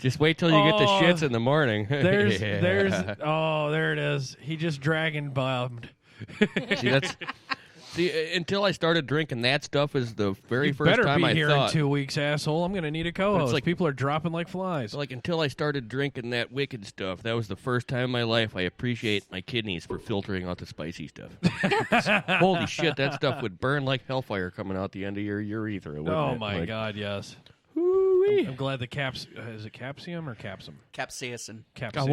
Just wait till you get the shits in the morning. There's, there it is. He just dragon bombed. See, until I started drinking that stuff is the very first better time be I here thought. in 2 weeks, asshole. I'm going to need a co-host. It's like- People are dropping like flies. Like, until I started drinking that wicked stuff, that was the first time in my life I appreciate my kidneys for filtering out the spicy stuff. Holy shit, that stuff would burn like hellfire coming out the end of your urethra. Wouldn't Oh it? my Like, God, yes. I'm glad the is it capsium or capsum? Capsaicin. Capsaicin. God,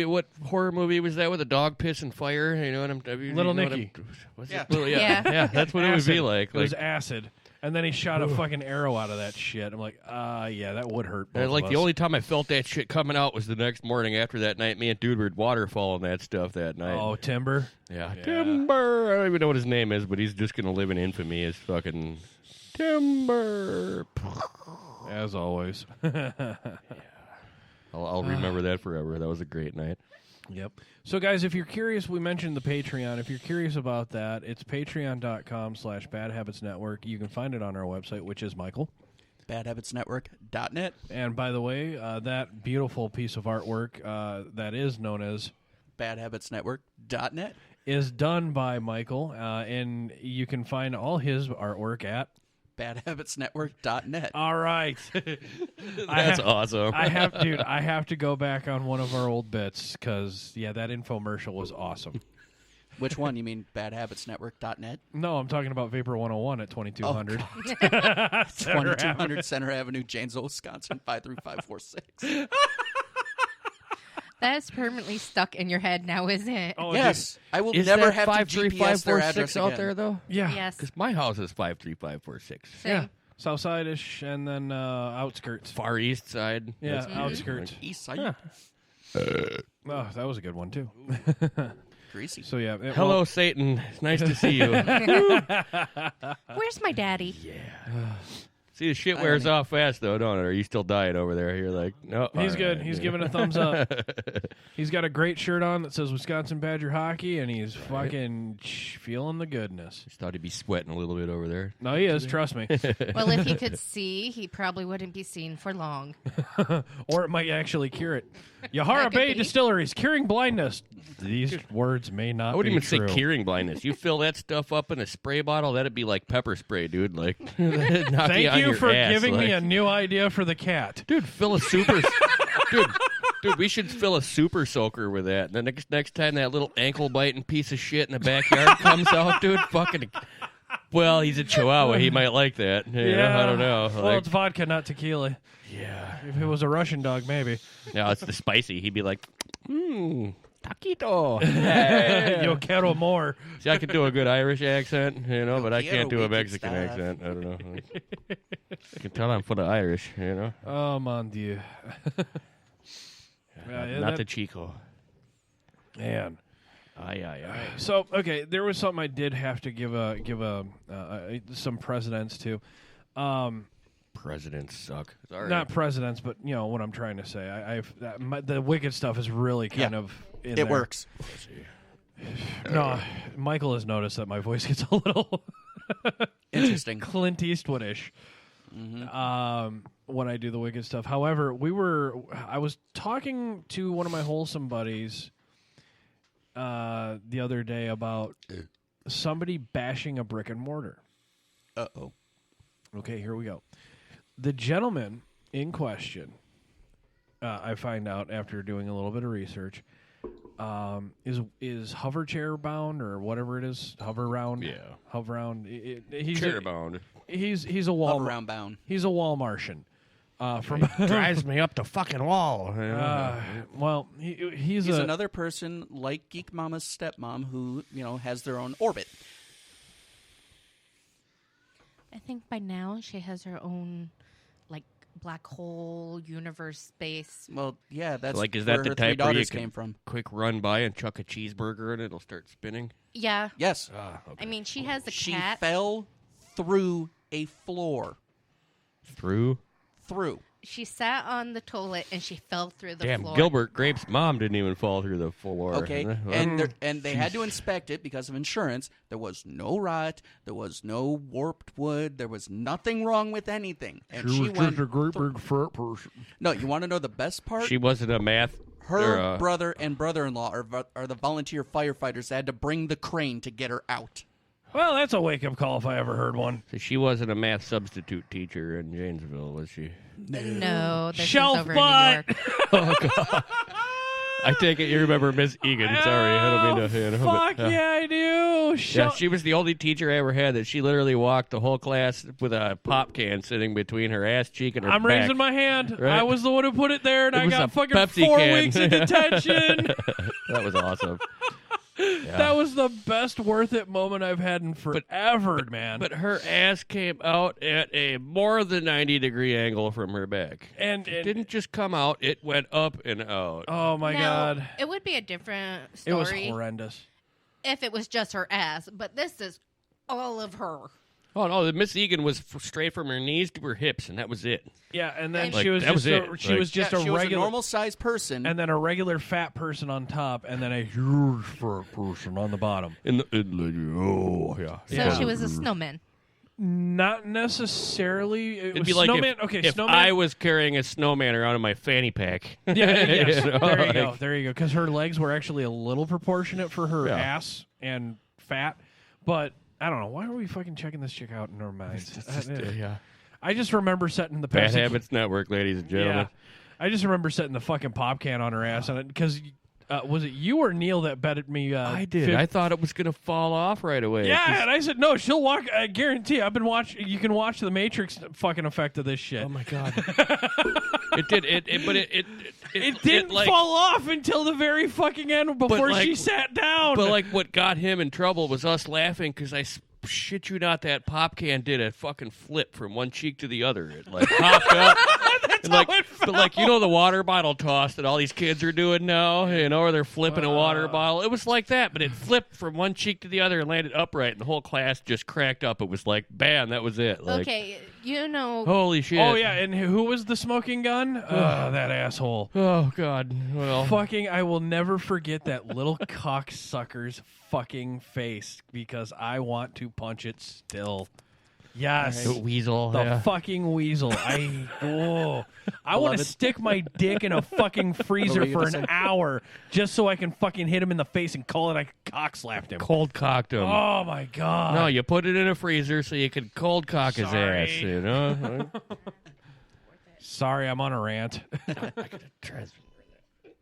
what horror movie was that with a dog pissing fire? You know what I'm... Little Nicky. Was Yeah. it? Little, yeah, that's what it would be like. It was acid. And then he shot a fucking arrow out of that shit. I'm like, yeah, that would hurt both Like of the us. only time I felt that shit coming out was the next morning after that night. Me and dude were waterfalling that stuff that night. Oh, Timber? Yeah, Timber. I don't even know what his name is, but he's just going to live in infamy as fucking Timber. As always. I'll remember that forever. That was a great night. Yep. So, guys, if you're curious, we mentioned the Patreon. If you're curious about that, it's patreon.com/badhabitsnetwork. You can find it on our website, which is, Michael? badhabitsnetwork.net. And by the way, that beautiful piece of artwork that is known as badhabitsnetwork.net is done by Michael, and you can find all his artwork at badhabitsnetwork.net. All right. That's awesome. I have to go back on one of our old bits because, that infomercial was awesome. Which one? You mean badhabitsnetwork.net? No, I'm talking about Vapor 101 at 2200. 2200 Center Avenue, Janesville, Wisconsin, 53546. That's permanently stuck in your head now, is it? Oh, Yes. I will Is never that have to GPS their address 53546 out again. there, though? Yeah. Yes. Because my house is 53546. Same. Yeah. Southside-ish and then outskirts. Far east side. Yeah, That's- outskirts. East side. Yeah. Oh, that was a good one, too. Greasy. So, yeah. Hello, Satan. It's nice to see you. Where's my daddy? See, the shit wears off fast, though, don't it? Or are you still dying over there? You're like, no. He's all good. right. He's giving a thumbs up. He's got a great shirt on that says Wisconsin Badger Hockey, and he's fucking feeling the goodness. Just thought he'd be sweating a little bit over there. No, he is. Trust me. Well, if he could see, he probably wouldn't be seen for long. Or it might actually cure it. Yahara That could Bay be. Distilleries, curing blindness. These words may not I wouldn't be even true. say curing blindness. You fill that stuff up in a spray bottle, that'd be like pepper spray, dude. Like, Thank Thank you for giving me a new idea for the cat. Dude, fill a super... Dude, we should fill a super soaker with that. And the next time that little ankle-biting piece of shit in the backyard comes out, dude, fucking... Well, he's a Chihuahua. He might like that. You know, I don't know. Well, Like, it's vodka, not tequila. yeah. If it was a Russian dog, maybe. No, it's the spicy. He'd be like, taquito. Yo quiero more. See, I could do a good Irish accent, you know, but I can't do a wicked Mexican stuff. accent. I don't know. You can tell I'm full of Irish, you know. Oh, mon Dieu. Not the Chico. Man. Aye. So, okay, there was something I did have to give some precedence to. Presidents suck. Sorry. Not precedence, but you know what I'm trying to say. The wicked stuff is really kind of in It there. works. No, Michael has noticed that my voice gets a little Interesting. Clint Eastwoodish when I do the wicked stuff. However, I was talking to one of my wholesome buddies the other day about somebody bashing a brick and mortar. Uh-oh. Okay, here we go. The gentleman in question, I find out after doing a little bit of research, is hover chair bound or whatever it is, hover round. Yeah. Hover round. He's Chair bound. He's a wall. Around bound. He's a wall Martian. From Drives me up the fucking wall. well, he's another person like Geek Mama's stepmom who, has their own orbit. I think by now she has her own, black hole universe space. Well, yeah, that's Like, is where that the her type three where you daughters can came from. quick run by and chuck a cheeseburger and it'll start spinning? Yeah. Yes. I mean, she has the She cat. fell through a floor. Through? Through. she sat on the toilet and she fell through the Damn, floor. Gilbert Grape's mom didn't even fall through the floor. Okay, and they had to inspect it because of insurance. There was no rot. There was no warped wood. There was nothing wrong with anything. And she went a great big fat person. No, you want to know the best part? She wasn't a math. Her brother and brother-in-law are the volunteer firefighters that had to bring the crane to get her out. Well, that's a wake-up call if I ever heard one. So she wasn't a math substitute teacher in Janesville, was she? No, this Shelf is over butt. in New York. I take it you remember Miss Egan. Sorry, I don't mean to. You know, Fuck but, yeah, I do. Yeah, she was the only teacher I ever had that she literally walked the whole class with a pop can sitting between her ass cheek and her I'm back. raising my hand. Right? I was the one who put it there, and It I was got a fucking Pepsi 4 can. weeks in detention. That was awesome. Yeah. That was the best worth it moment I've had in forever, man. But her ass came out at a more than 90-degree angle from her back. And It didn't just come out, it went up and out. Oh, my Now, God. it would be a different It was story horrendous. if it was just her ass, but this is all of her. Oh, no, Miss Egan was straight from her knees to her hips, and that was it. Yeah, and then Like, she was that was just it. she Like- was just Yeah, a she was regular normal-sized person. and then a regular fat person on top, and then a huge fat person on the bottom. Oh, yeah. So yeah. she was a snowman. Not necessarily. It It'd was be like snowman. if, Okay, if snowman. I was carrying a snowman around in my fanny pack. Yeah, yes. You know, There you go. like- There you go. Because her legs were actually a little proportionate for her Yeah. ass and fat. But I don't know. Why are we fucking checking this chick out in our minds? yeah. I just remember setting the Bad Pepsi. Habits Network, ladies and gentlemen. Yeah. I just remember setting the fucking pop can on her ass on it because was it you or Neil that betted me? I did. I thought it was going to fall off right away. Yeah, and I said no. She'll walk. I guarantee. I've been watching. You can watch the Matrix fucking effect of this shit. Oh my god! It did. It didn't like, fall off until the very fucking end before like- she sat down. But like, what got him in trouble was us laughing because shit you not, that pop can did a fucking flip from one cheek to the other. It like popped up. And like, but like, you know, the water bottle toss that all these kids are doing now, you know, or they're flipping a water bottle. It was like that, but it flipped from one cheek to the other and landed upright, and the whole class just cracked up. It was like, bam, that was it. Like, Okay, you know. holy shit. Oh yeah, and who was the smoking gun? That asshole. Oh god. Well, Fucking, I will never forget that little cocksucker's fucking face because I want to punch it still. Yes. the weasel. The yeah. fucking weasel. I want to Beloved. stick my dick in a fucking freezer What were you for gonna an say? hour just so I can fucking hit him in the face and call it I cock slapped him. Cold cocked him. Oh my god. No, you put it in a freezer so you could cold cock his Sorry. ass, you know? Sorry, I'm on a rant.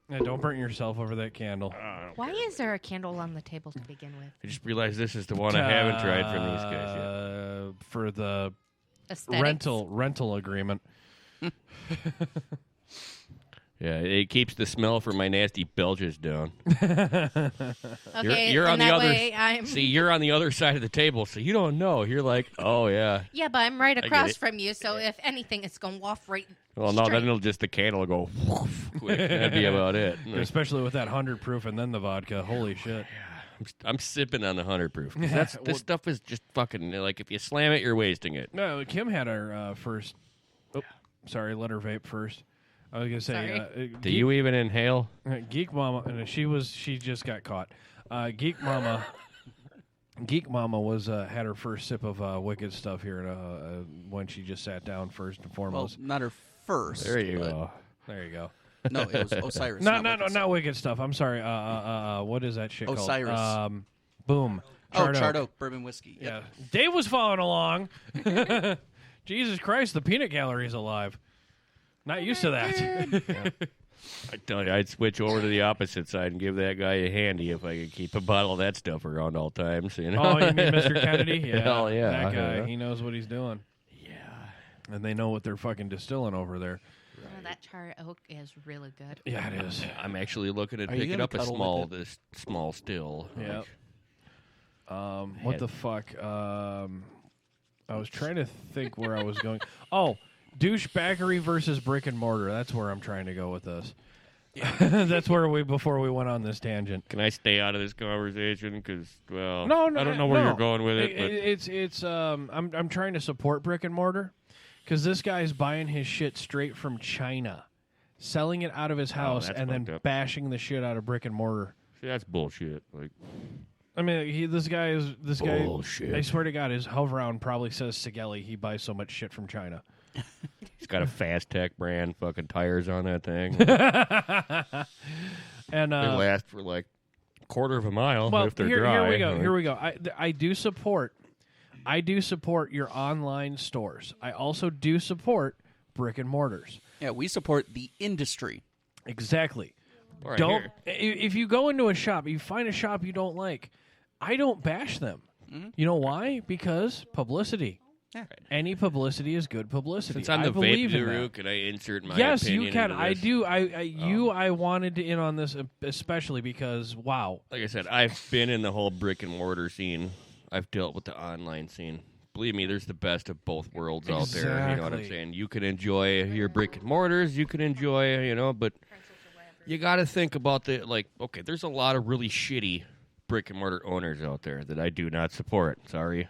Yeah, don't burn yourself over that candle. Why is there a candle on the table to begin with? I just realized this is the one I haven't tried from these guys yet. For the Aesthetics? rental agreement. Yeah, it keeps the smell from my nasty belches down. Okay, you're on and the that other. way I'm. See, you're on the other side of the table, so you don't know. You're like, oh yeah. Yeah, but I'm right get across it. from you, so if anything, it's going off right. Well, no, straight. then it'll just the candle will go woof, quick. That'd be about it. Especially with that 100 proof and then the vodka. Holy shit. I'm sipping on the 100 proof. 'Cause this stuff is just fucking like if you slam it, you're wasting it. No, Kim had her first. Oh, sorry, let her vape first. I was gonna say, Do you even inhale? Geek Mama, and she just got caught. Geek Mama was had her first sip of wicked stuff here when she just sat down first and Well, foremost. not her first. There you but- go. There you go. No, it was Osiris. Not wicked stuff. I'm sorry. What is that shit called? Osiris. Boom. Charred Oak bourbon whiskey. Yeah. Yep. Dave was following along. Jesus Christ, the peanut gallery's alive. Not used to that. I tell you, I'd switch over to the opposite side and give that guy a handy if I could keep a bottle of that stuff around all times. You know? Oh, you mean Mr. Kennedy? Yeah. Hell yeah. That guy, Yeah. he knows what he's doing. Yeah. And they know what they're fucking distilling over there. Oh, that charred oak is really good. Yeah, it is. I'm actually looking at Are you picking gonna up a cuddle with small still. Yeah. What the fuck? I was trying to think where I was going. Oh, douchebaggery versus brick and mortar. That's where I'm trying to go with this. That's where before we went on this tangent. Can I stay out of this conversation? Because, well, No, I don't know where you're going with it. But It's I'm trying to support brick and mortar Because this guy's buying his shit straight from China, selling it out of his house, that's and then fucked up. bashing the shit out of brick and mortar. See, that's bullshit. Like, I mean, this guy. Bullshit. I swear to God, his hover-round probably says Sigelli. He buys so much shit from China. he's got a Fast Tech brand fucking tires on that thing. And they last for like a quarter of a mile well, if they're here, dry. Here we go. I do support your online stores. I also do support brick and mortars. Yeah, we support the industry. Exactly. Right, Don't if you go into a shop, you find a shop you don't like, I don't bash them. Mm-hmm. You know why? Because publicity. Yeah. Any publicity is good publicity. Since I'm I the believe vape in guru, that. can I insert my Yes, opinion you can. into I this? do. I wanted to in on this especially because wow. Like I said, I've been in the whole brick and mortar scene. I've dealt with the online scene. Believe me, there's the best of both worlds out there. You know what I'm Exactly. saying? You can enjoy your brick and mortars. You can enjoy, but you got to think about okay, there's a lot of really shitty brick and mortar owners out there that I do not support. Sorry.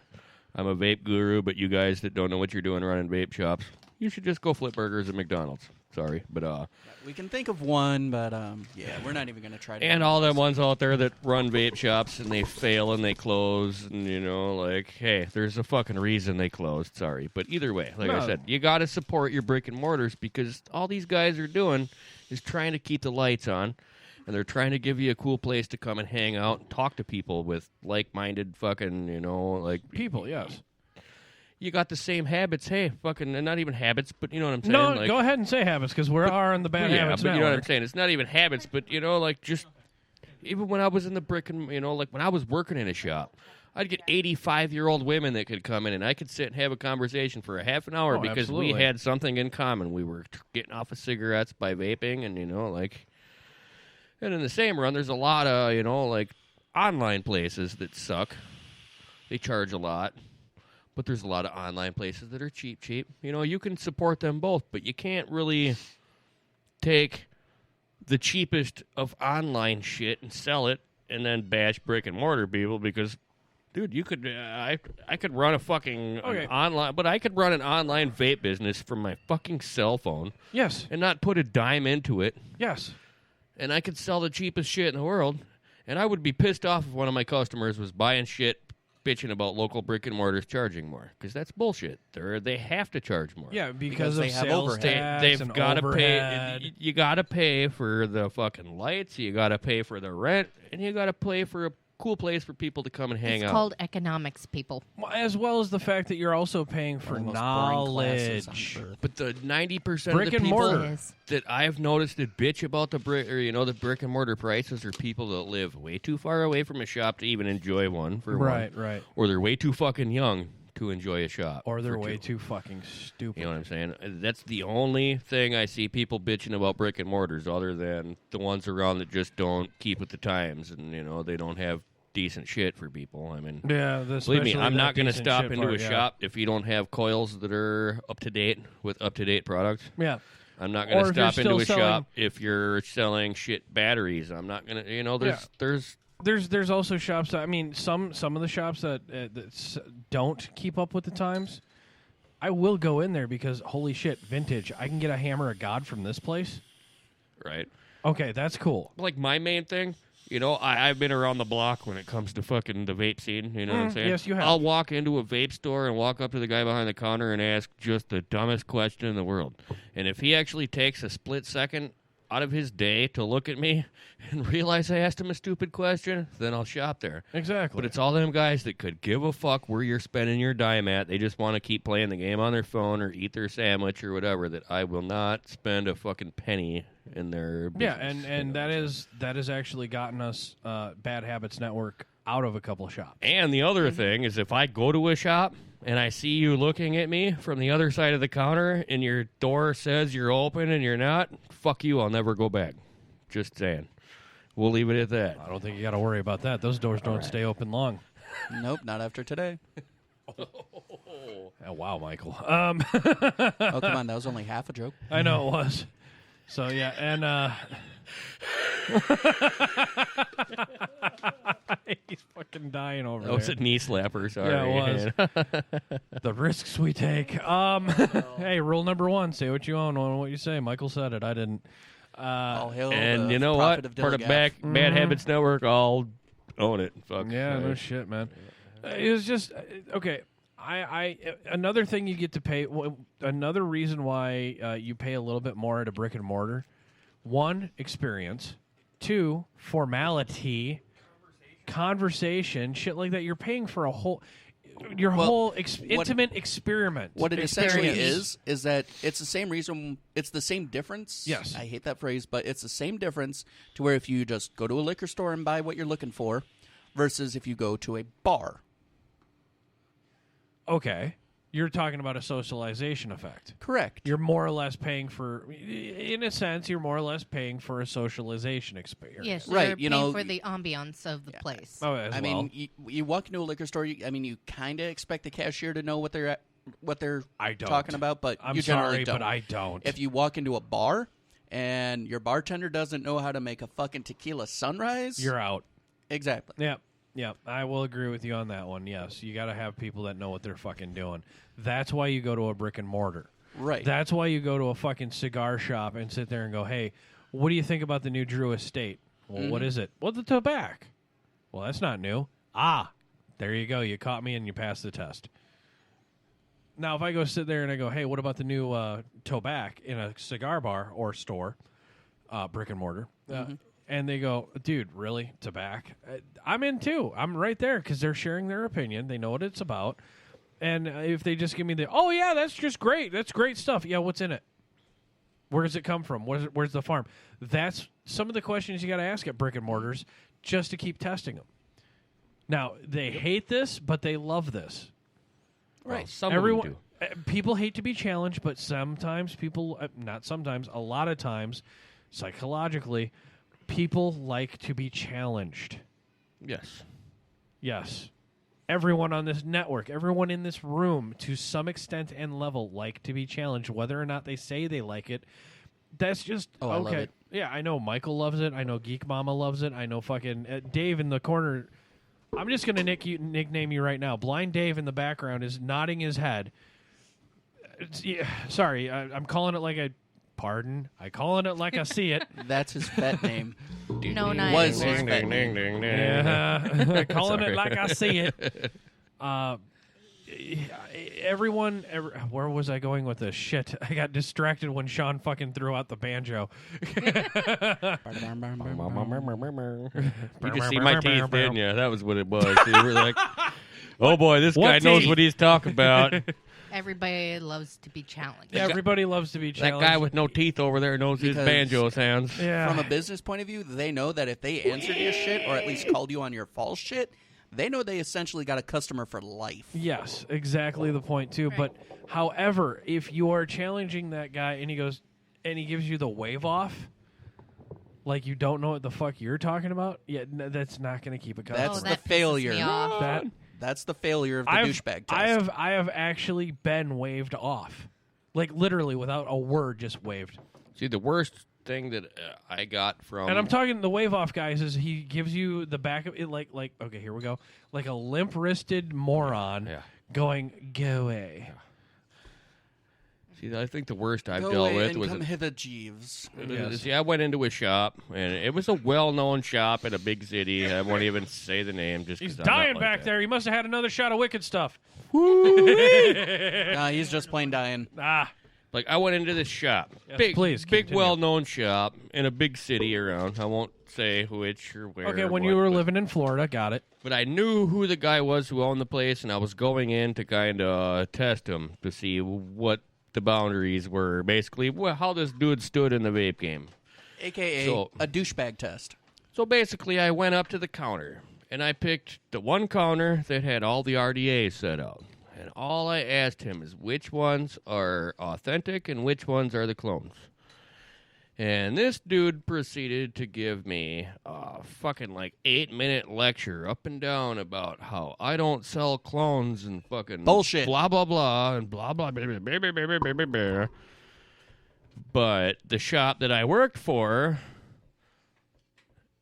I'm a vape guru, but you guys that don't know what you're doing running vape shops, you should just go flip burgers at McDonald's. Sorry, but We can think of one, but yeah, we're not even going to try to. and all them ones out there that run vape shops and they fail and they close and hey, there's a fucking reason they closed. Sorry, but either way, like I No. said, you got to support your brick and mortars because all these guys are doing is trying to keep the lights on, and they're trying to give you a cool place to come and hang out and talk to people with like-minded fucking People, yes. You got the same habits. Hey, fucking, not even habits, but you know what I'm saying. No, go ahead and say habits because we are on the bad yeah, habits but you know what I'm network. saying. It's not even habits, but just even when I was in the brick and when I was working in a shop, I'd get 85-year-old women that could come in and I could sit and have a conversation for a half an hour Oh, because absolutely. we had something in common. We were getting off of cigarettes by vaping, and and in the same run, there's a lot of online places that suck. They charge a lot. But there's a lot of online places that are cheap. You can support them both, but you can't really take the cheapest of online shit and sell it and then bash brick and mortar people because, dude, you could I could run a fucking online, but I could run an online vape business from my fucking cell phone. Yes. And not put a dime into it. Yes. And I could sell the cheapest shit in the world, and I would be pissed off if one of my customers was buying shit bitching about local brick and mortars charging more because that's bullshit. They have to charge more. Yeah, because they of have sales overhead. tax They've and got to overhead. pay. You got to pay for the fucking lights. You got to pay for the rent, and you got to pay for a cool place for people to come and hang It's out. called economics, people. As well as the fact that you're also paying for One of the most boring classes knowledge. on earth. But the 90% Brick of the and people mortar. It is. that I've noticed that bitch about the brick, or the brick and mortar prices, are people that live way too far away from a shop to even enjoy one. For Right, one. right. Or they're way too fucking young to enjoy a shop. Or they're for way two. too fucking stupid. You know what I'm saying? That's the only thing I see people bitching about brick and mortars, other than the ones around that just don't keep with the times, and they don't have decent shit for people. I mean, Yeah, believe me, I'm not going to decent stop shit into part, a yeah. shop if you don't have coils that are up to date with up to date products. Yeah. I'm not going Or to if you're stop into a still shop if you're selling shit batteries. I'm not going to. There's also shops that, I mean, some of the shops that don't keep up with the times, I will go in there because holy shit, vintage. I can get a Hammer of God from this place. Right. Okay, that's cool. Like my main thing, I've been around the block when it comes to fucking the vape scene. You know what I'm saying? yes, you have. I'll walk into a vape store and walk up to the guy behind the counter and ask just the dumbest question in the world. And if he actually takes a split second out of his day to look at me and realize I asked him a stupid question, then I'll shop there. Exactly. But it's all them guys that could give a fuck where you're spending your dime at. They just want to keep playing the game on their phone or eat their sandwich or whatever, that I will not spend a fucking penny in their business. Yeah, and that has actually gotten us Bad Habits Network out of a couple of shops. And the other thing is, if I go to a shop and I see you looking at me from the other side of the counter and your door says you're open and you're not, fuck you, I'll never go back. Just saying. We'll leave it at that. I don't think you got to worry about that. Those doors don't stay open long. Nope, not after today. Oh, wow, Michael. Oh, come on, that was only half a joke. I know it was. So, yeah, and He's fucking dying over That was there. a knee slapper. Sorry. Yeah, it was. The risks we take. Hey, rule number 1: say what you own on what you say. Michael said it. I didn't. All hail And the you know prophet what? of Part of Dilligaff. Bad Habits Network, I'll own it. Fuck. Yeah, no shit, man. It was just okay. I another thing you get to pay. Another reason why you pay a little bit more at a brick and mortar. 1, experience. 2, formality. Conversation, shit like that. You're paying for a whole, intimate experiment. What it essentially experience. is that it's the same reason, it's the same difference. Yes. I hate that phrase, but it's the same difference to where if you just go to a liquor store and buy what you're looking for versus if you go to a bar. Okay. You're talking about a socialization effect. Correct. You're more or less paying for, in a sense, you're more or less paying for a socialization experience. Yes, Right, you're you paying know, for the ambiance of the place. Oh, as I well. mean, you walk into a liquor store, you kind of expect the cashier to know what they're I don't. talking about, but I'm you generally sorry, don't. but I don't. If you walk into a bar and your bartender doesn't know how to make a fucking tequila sunrise, You're out. exactly. Yeah, I will agree with you on that one. Yes, you got to have people that know what they're fucking doing. That's why you go to a brick and mortar. Right. That's why you go to a fucking cigar shop and sit there and go, hey, what do you think about the new Drew Estate? Well, what is it? Well, the tobacco. Well, that's not new. There you go. You caught me and you passed the test. Now, if I go sit there and I go, hey, what about the new tobacco in a cigar bar or store, brick and mortar, and they go, dude, really? Tobacco? I'm in too. I'm right there because they're sharing their opinion. They know what it's about. And if they just give me oh, yeah, that's just great. That's great stuff. Yeah, what's in it? Where does it come from? Where's the farm? That's some of the questions you got to ask at brick and mortars just to keep testing them. Now, they hate this, but they love this. Right. Some Everyone, of them do. people hate to be challenged, but sometimes people, not sometimes, a lot of times, psychologically, people like to be challenged. Yes. Yes. Everyone on this network, everyone in this room, to some extent and level, like to be challenged, whether or not they say they like it. That's just Oh, okay. I love it. Yeah, I know Michael loves it. I know Geek Mama loves it. I know fucking Dave in the corner. I'm just gonna nickname you right now. Blind Dave in the background is nodding his head. Sorry, I'm calling it like I. Pardon, I calling it like I see it. That's his pet name. No, nice. Was his pet name. Yeah, calling Sorry. it like I see it. Everyone, where was I going with this? Shit, I got distracted when Sean fucking threw out the banjo. You just see my teeth, didn't you? That was what it was. You were like, oh boy, this guy knows teeth? what he's talking about. Everybody loves to be challenged. Everybody loves to be That challenged. guy with no teeth over there knows his Because- banjo sounds. Yeah. From a business point of view, they know that if they answered your shit or at least called you on your false shit, they know they essentially got a customer for life. Yes, exactly the point too. But however, if you are challenging that guy and he goes and he gives you the wave off, like you don't know what the fuck you're talking about, that's not going to keep a customer. That's the that pisses failure. me off. That's the failure of the douchebag test. I have actually been waved off, like literally without a word, just waved. See, the worst thing that I got from... And I'm talking the wave off guys is he gives you the back of it like okay, here we go, like a limp wristed moron going go away. See, I think the worst I've Go dealt away with and was... come hither, Jeeves. See, I went into a shop, and it was a well-known shop in a big city. I won't even say the name just He's because I'm not dying like back that. there. He must have had another shot of wicked stuff. Nah, he's just plain dying. Like, I went into this shop. Yes, big, please, big, continue. well-known shop in a big city around. I won't say which or where. Okay, or when what, you were but- living in Florida, got it. But I knew who the guy was who owned the place, and I was going in to kind of test him to see what the boundaries were. Basically, how this dude stood in the vape game. A.K.A. So- a douchebag test. So basically, I went up to the counter, and I picked the one counter that had all the RDAs set out. And all I asked him is which ones are authentic and which ones are the clones. And this dude proceeded to give me a fucking 8-minute lecture up and down about how I don't sell clones and fucking Bullshit. blah, blah, blah, and blah, blah, blah, blah, blah, blah, blah, blah, blah, blah. But the shop that I worked for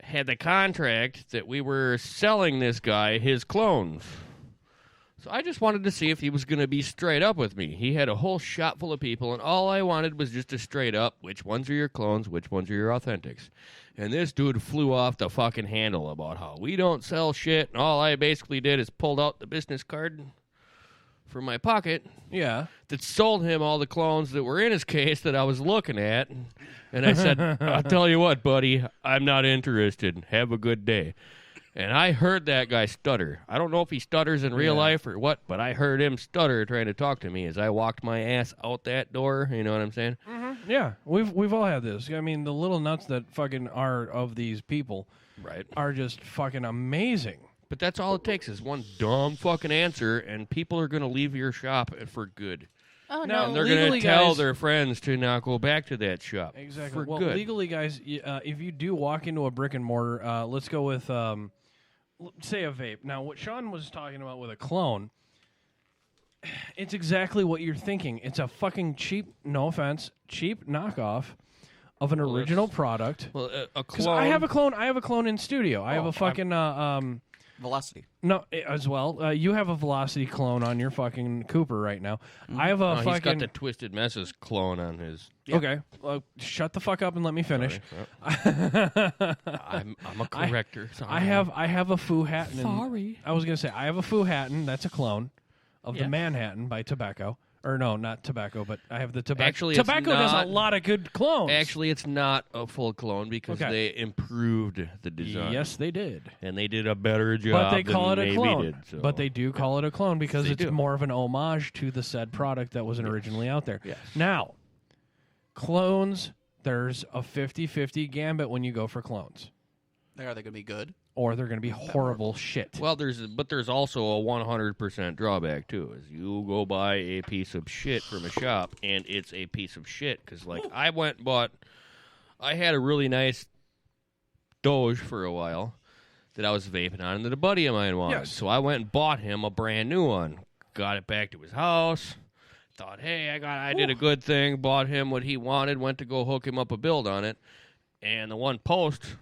had the contract that we were selling this guy his clones. So I just wanted to see if he was going to be straight up with me. He had a whole shop full of people, and all I wanted was just a straight up, which ones are your clones, which ones are your authentics. And this dude flew off the fucking handle about how we don't sell shit, and all I basically did is pulled out the business card from my pocket. Yeah. That sold him all the clones that were in his case that I was looking at. And I said, I'll tell you what, buddy, I'm not interested. Have a good day. And I heard that guy stutter. I don't know if he stutters in real life or what, but I heard him stutter trying to talk to me as I walked my ass out that door. You know what I'm saying? Mm-hmm. Yeah, we've all had this. I mean, the little nuts that fucking are of these people are just fucking amazing. But that's all it takes is one dumb fucking answer, and people are going to leave your shop for good. Oh, Now, And they're legally, going to tell guys- their friends to not go back to that shop. Exactly. For Well, good. legally, guys, if you do walk into a brick and mortar, let's go with, say, a vape. Now, what Sean was talking about with a clone, it's exactly what you're thinking. It's a fucking cheap, no offense, cheap knockoff of an original product. Well, a 'Cause clone. I have a clone in studio. I have a fucking Velocity. no as well. You have a Velocity clone on your fucking Cooper right now. I have a He's fucking. got the Twisted Messes clone on his. Okay, shut the fuck up and let me finish. I'm a corrector. Sorry. I have a Foo Hatton. Sorry. I was gonna say I have a Foo Hatton. That's a clone of the Manhattan by Tobacco. Or no, not Tobacco, but I have the Tobacco. Actually, it's Tobacco does not- a lot of good clones. Actually, it's not a full clone because Okay. they improved the design. Yes, they did. And they did a better job But they call it than a Navy clone. did. So. But they do call it a clone because They it's do. more of an homage to the said product that wasn't originally out there. Yes. Now, clones, there's a 50-50 gambit when you go for clones. Are they going to be good? Or they're going to be horrible shit. Well, there's also a 100% drawback too. Is you go buy a piece of shit from a shop and it's a piece of shit because I went and bought. I had a really nice Doge for a while that I was vaping on, and that a buddy of mine wanted. Yes. So I went and bought him a brand new one. Got it back to his house. Thought, hey, I did a good thing. Bought him what he wanted. Went to go hook him up a build on it, and the one post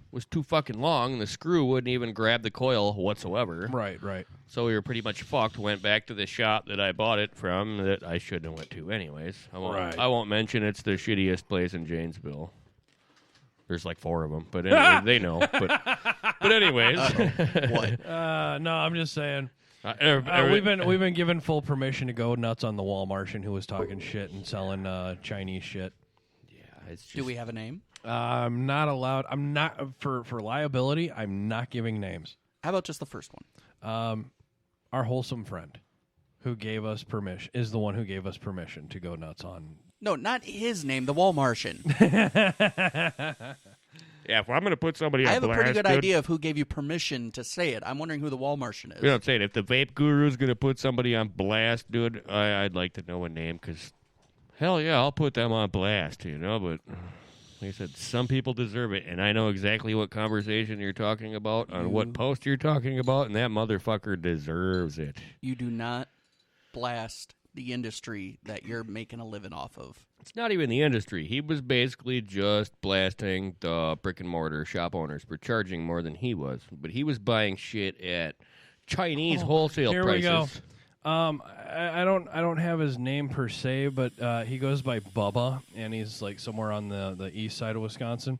was too fucking long, and the screw wouldn't even grab the coil whatsoever. Right. So we were pretty much fucked. Went back to the shop that I bought it from that I shouldn't have went to anyways. I won't mention it's the shittiest place in Janesville. There's like 4 of them, but anyway, they know. But anyways. What? No, I'm just saying. Every- We've been given full permission to go nuts on the Walmartian who was talking shit and selling Chinese shit. Yeah, it's just, Do we have a name? I'm not allowed. I'm not for liability. I'm not giving names. How about just the first one? Our wholesome friend, who gave us permission, is the one who gave us permission to go nuts on. No, not his name, the Walmartian. Yeah, if I'm going to put somebody on I have a pretty blast, good dude, idea of who gave you permission to say it. I'm wondering who the Walmartian is. You know what I'm saying? If the vape guru is going to put somebody on blast, dude, I'd like to know a name because, hell yeah, I'll put them on blast, you know? But like I said, some people deserve it, and I know exactly what conversation you're talking about, on what post you're talking about, and that motherfucker deserves it. You do not blast the industry that you're making a living off of. It's not even the industry. He was basically just blasting the brick and mortar shop owners for charging more than he was. But he was buying shit at Chinese wholesale Here prices. we go. I don't have his name per se, but he goes by Bubba, and he's like somewhere on the east side of Wisconsin.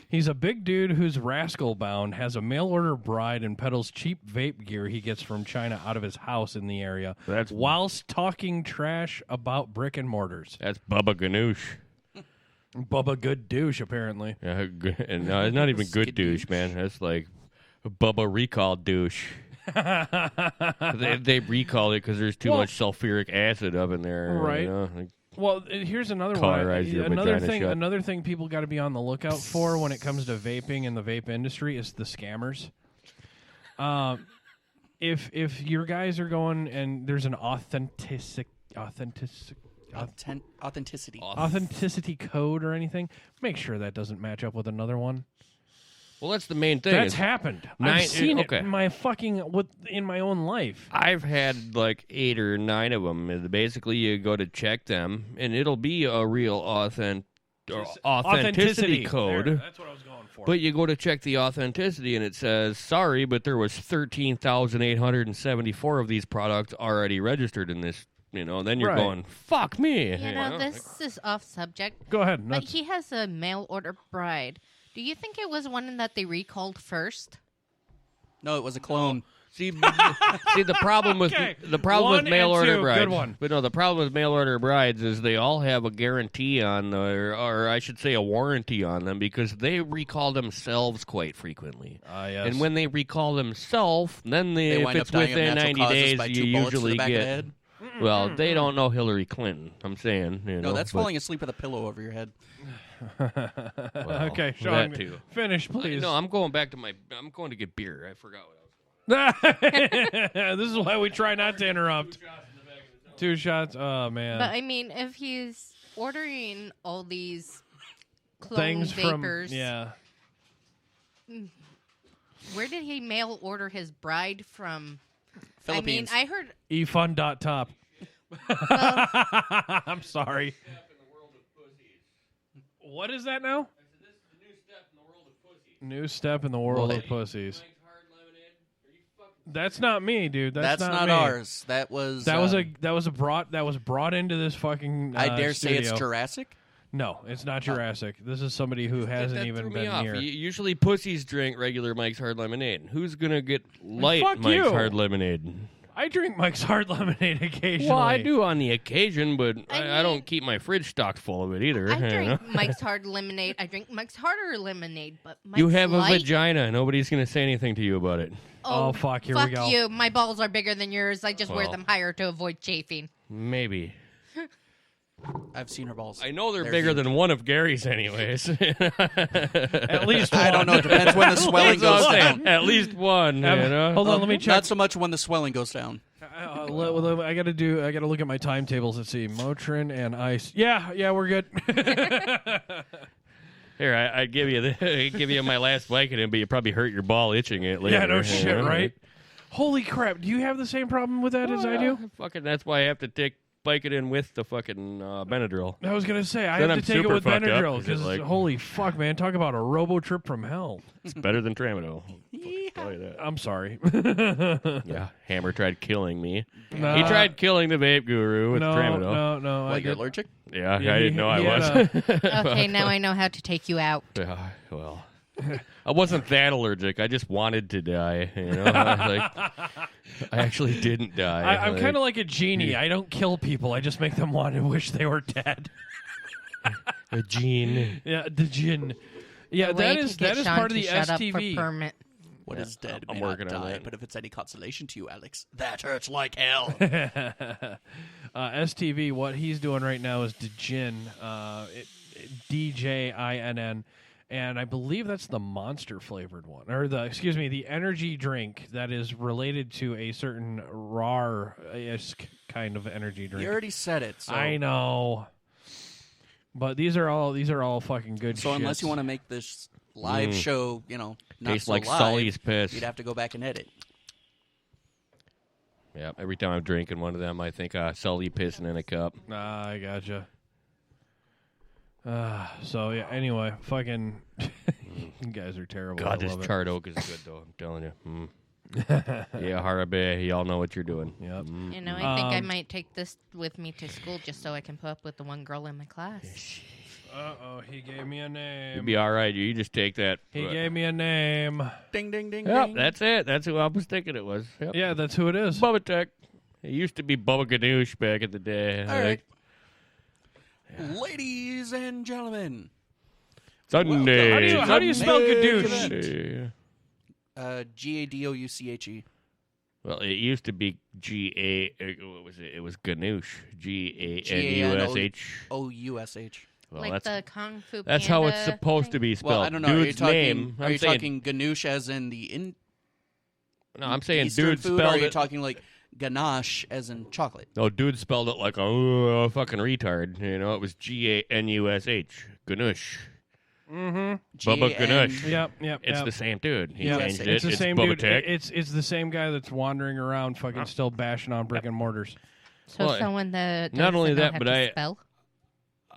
He's a big dude who's rascal bound, has a mail order bride, and peddles cheap vape gear he gets from China out of his house in the area, whilst talking trash about brick and mortars. That's Bubba Ganoush. Bubba good douche, apparently. Yeah, and no, it's not even good douche, man. That's like Bubba recall douche. they recalled it because there's too much sulfuric acid up in there, right? You know? Like, well, here's another one. Cauterize your vagina shut. Another thing people got to be on the lookout for when it comes to vaping in the vape industry is the scammers. If your guys are going and there's an authenticity code or anything, make sure that doesn't match up with another one. well, that's the main thing. That's happened. I've seen it okay. in my own life. I've had like 8 or 9 of them. Basically, you go to check them, and it'll be a real authenticity code. There, that's what I was going for. But you go to check the authenticity, and it says, sorry, but there was 13,874 of these products already registered in this. Then you're going, fuck me. This is off subject. Go ahead. But he has a mail order bride. Do you think it was one that they recalled first? No, it was a clone. See, the problem with mail order brides. Good one. But no, the problem with mail order brides is they all have a guarantee on, or I should say, a warranty on them because they recall themselves quite frequently. Yes. And when they recall themselves, then if wind it's up dying of within natural 90 causes days, by you 2 bullets to the usually back of the get. head. Well, they don't know Hillary Clinton. I'm saying, No, that's falling asleep with a pillow over your head. Okay, Sean, that too. Finish, please. No, I'm going back to I'm going to get beer. I forgot what I was. This is why we try not to interrupt. 2 shots. Oh man. But I mean, if he's ordering all these clone Things vapors, from where did he mail order his bride from? Philippines. I mean, I heard efun.top. well, I'm sorry. What is that now? New step in the world of pussies. That's not me, dude. That's not me. ours. That was brought into this fucking. I dare say it's studio. Jurassic. No, it's not Jurassic. This is somebody who hasn't that even threw me been off. here. Usually, pussies drink regular Mike's Hard Lemonade. Who's gonna get light Fuck Mike's you. Hard Lemonade? I drink Mike's Hard Lemonade occasionally. Well, I do on the occasion, but I mean, don't keep my fridge stocked full of it either. I drink Mike's Hard Lemonade. I drink Mike's Harder Lemonade, but Mike's You have Light, a vagina. Nobody's gonna say anything to you about it. Oh, fuck, here we go. Fuck you. My balls are bigger than yours. I just wear Well. them higher to avoid chafing. Maybe. I've seen her balls. I know they're bigger than one of Gary's, anyways. At least one. I don't know. It depends when the swelling goes down. At least one. You know? Hold on, let me check. Not so much when the swelling goes down. I gotta look at my timetables and see Motrin and ice. Yeah, we're good. Here, I'd give you my last Vicodin, but you probably hurt your ball itching it later. Yeah, no shit, right? Holy crap! Do you have the same problem with that as I do? Fucking, that's why I have to take Vicodin with the fucking Benadryl. I was gonna say I Then have I'm to take it super with fucked up, Benadryl 'cause because it's like- holy fuck, man! Talk about a robo trip from hell. It's better than Tramadol. Tell you that. I'm sorry. Yeah, Hammer tried killing me. No. He tried killing the vape guru with Tramadol. No. What, you're allergic? Yeah, Yeah, I didn't know I he was. had Okay, now I know how to take you out. Yeah, well, I wasn't that allergic. I just wanted to die. You know, I actually didn't die. I'm kind of like a genie. I don't kill people. I just make them want to wish they were dead. a gene. Yeah, the gin. Yeah, The way that to is get Sean part of to the shut up for STV. permit. What is dead I'm may working not on die, that. but if it's any consolation to you, Alex, that hurts like hell. STV, what he's doing right now is Djinn, DJINN, and I believe that's the monster flavored one, or the energy drink that is related to a certain RAR-esque kind of energy drink. You already said it. So. I know, but these are all fucking good. So unless you want to make this live show, not Tastes so like live, Sully's piss. you'd have to go back and edit. Yeah, every time I'm drinking one of them, I think Sully pissing in a cup. I gotcha. So yeah. Anyway, fucking, you guys are terrible. God, I this love it. charred oak is good, though. I'm telling you. Yeah, Harabe, y'all know what you're doing. Yep. You know, I think I might take this with me to school just so I can put up with the one girl in my class. Uh-oh, he gave me a name. You'll be all right. You just take that. He gave me a name. Ding, ding, ding, Yep, ding. that's it. That's who I was thinking it was. Yep. Yeah, that's who it is. Bubba Tech. It used to be Bubba Ganoush back in the day. All right. Ladies and gentlemen. Sunday. How do you spell Gadouche? Gadouche. Well, it used to be what was it? It was Ganoush. Ganush. Oush. Well, Like the Kung Fu that's how it's Panda supposed thing? to be spelled. Well, I don't know. Dude's name. Are you saying, talking Ganoush as in the No, I'm saying Eastern dude food, or spelled are you it. talking like ganache as in chocolate? No, dude spelled it like a fucking retard. You know, it was Ganush. Ganoush. Mm-hmm. Bubba Ganoush. Yep. It's the same dude. He Yep. changed it. It's the same Bubba dude. Tech. It's the same guy that's wandering around, fucking still bashing on brick and mortars. So Well, someone that not only doesn't know that, how but to I- spell.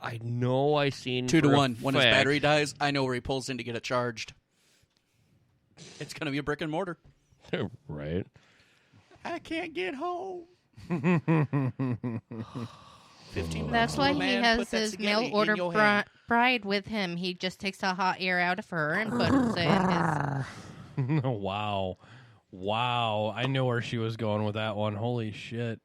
I know I seen 2 to for a 1. When his fact- battery dies, I know where he pulls in to get it charged. It's going to be a brick and mortar. Right. I can't get home. 15 That's why he man, has put that his spaghetti mail in order your hand. bride with him. He just takes the hot air out of her and puts it in his. Wow. Wow. I know where she was going with that one. Holy shit.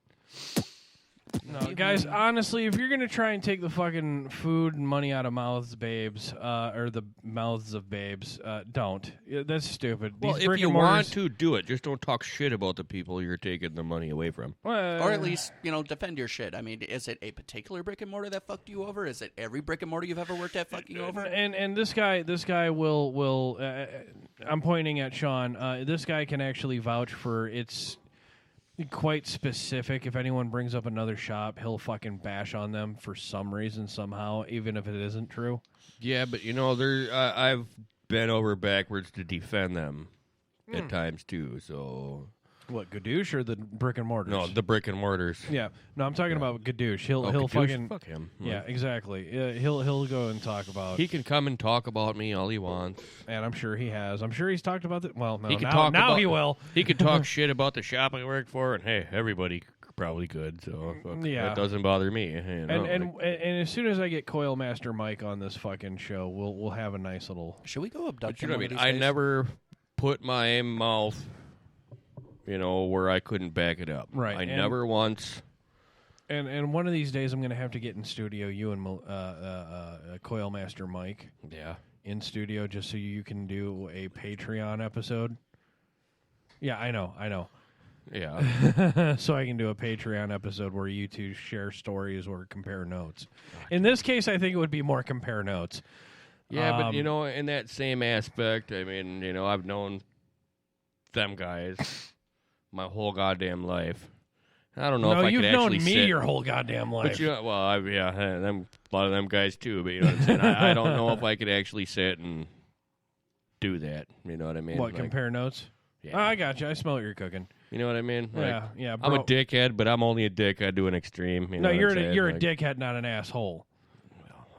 No, guys, honestly, if you're going to try and take the fucking food and money out of mouths, babes, or the mouths of babes, don't. That's stupid. Well, These if brick you and want mortars- to, do it. Just don't talk shit about the people you're taking the money away from. Or at least, defend your shit. I mean, is it a particular brick and mortar that fucked you over? Is it every brick and mortar you've ever worked at fucking you over? And this guy will I'm pointing at Sean. This guy can actually vouch for it's quite specific. If anyone brings up another shop, he'll fucking bash on them for some reason, somehow, even if it isn't true. Yeah, but there I've bent over backwards to defend them at times too. So What, Gadoosh or the brick and mortars? no, the brick and mortars. Yeah, no, I'm talking about Gadoosh. He'll Gadoosh? fucking Fuck him. Yeah, exactly. He'll go and talk about. He can come and talk about me all he wants. And I'm sure he has. I'm sure he's talked about it. Well, no, He can now, talk now about, he will. He can talk shit about the shop I work for, and hey, everybody probably could. So Yeah. that doesn't bother me. And as soon as I get Coil Master Mike on this fucking show, we'll have a nice little. Should we go abduct you him know one what I of mean? these I days? never put my mouth, where I couldn't back it up. Right, I and- never once. And one of these days, I'm going to have to get in studio, you and Coil Master Mike. Yeah. In studio, just so you can do a Patreon episode. Yeah, I know. Yeah. So I can do a Patreon episode where you two share stories or compare notes. In this case, I think it would be more compare notes. Yeah, but in that same aspect, I mean, I've known them guys my whole goddamn life. I don't know if I you've could known actually me sit, your whole goddamn life. But a lot of them guys too. But you know what I'm saying. I don't know if I could actually sit and do that. You know what I mean? What, compare notes? Yeah. Oh, I got you. I smell what you're cooking. You know what I mean? Yeah. I'm a bro. dickhead, but I'm only a dickhead to an extreme. You know No, what I'm saying? you're a dickhead, not an asshole.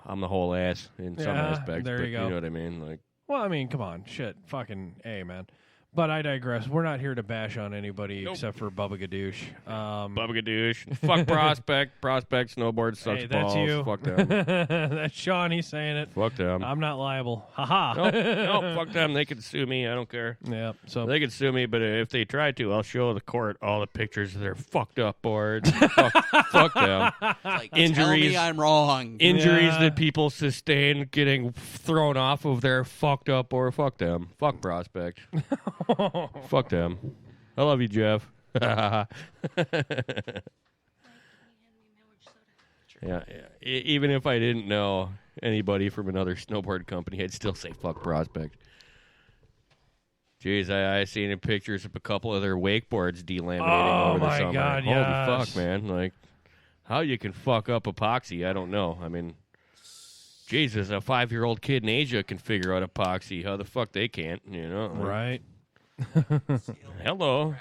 I'm the whole ass in some Yeah, aspects. there but you go. You know what I mean? Well, I mean, come on, shit, fucking A, man. But I digress. We're not here to bash on anybody except for Bubba Gadoosh. Bubba Gadoosh. Fuck Prospect. Prospect snowboard sucks Hey, that's balls. you. Fuck them. That's Sean. He's saying it. Fuck them. I'm not liable. Ha No, fuck them. They can sue me. I don't care. Yeah. So They can sue me, but if they try to, I'll show the court all the pictures of their fucked up boards. fuck them. Like, Injuries. Tell me I'm wrong. Injuries Yeah. that people sustain getting thrown off of their fucked up board. Fuck them. Fuck Prospect. Fuck them. I love you, Jeff. Yeah. Even if I didn't know anybody from another snowboard company, I'd still say fuck Prospect. Jeez, I seen in pictures of a couple of their wakeboards delaminating over the my summer. God, Holy yes. fuck, man! Like, how you can fuck up epoxy? I don't know. I mean, Jesus, a 5-year-old kid in Asia can figure out epoxy. How the fuck they can't? right. Hello.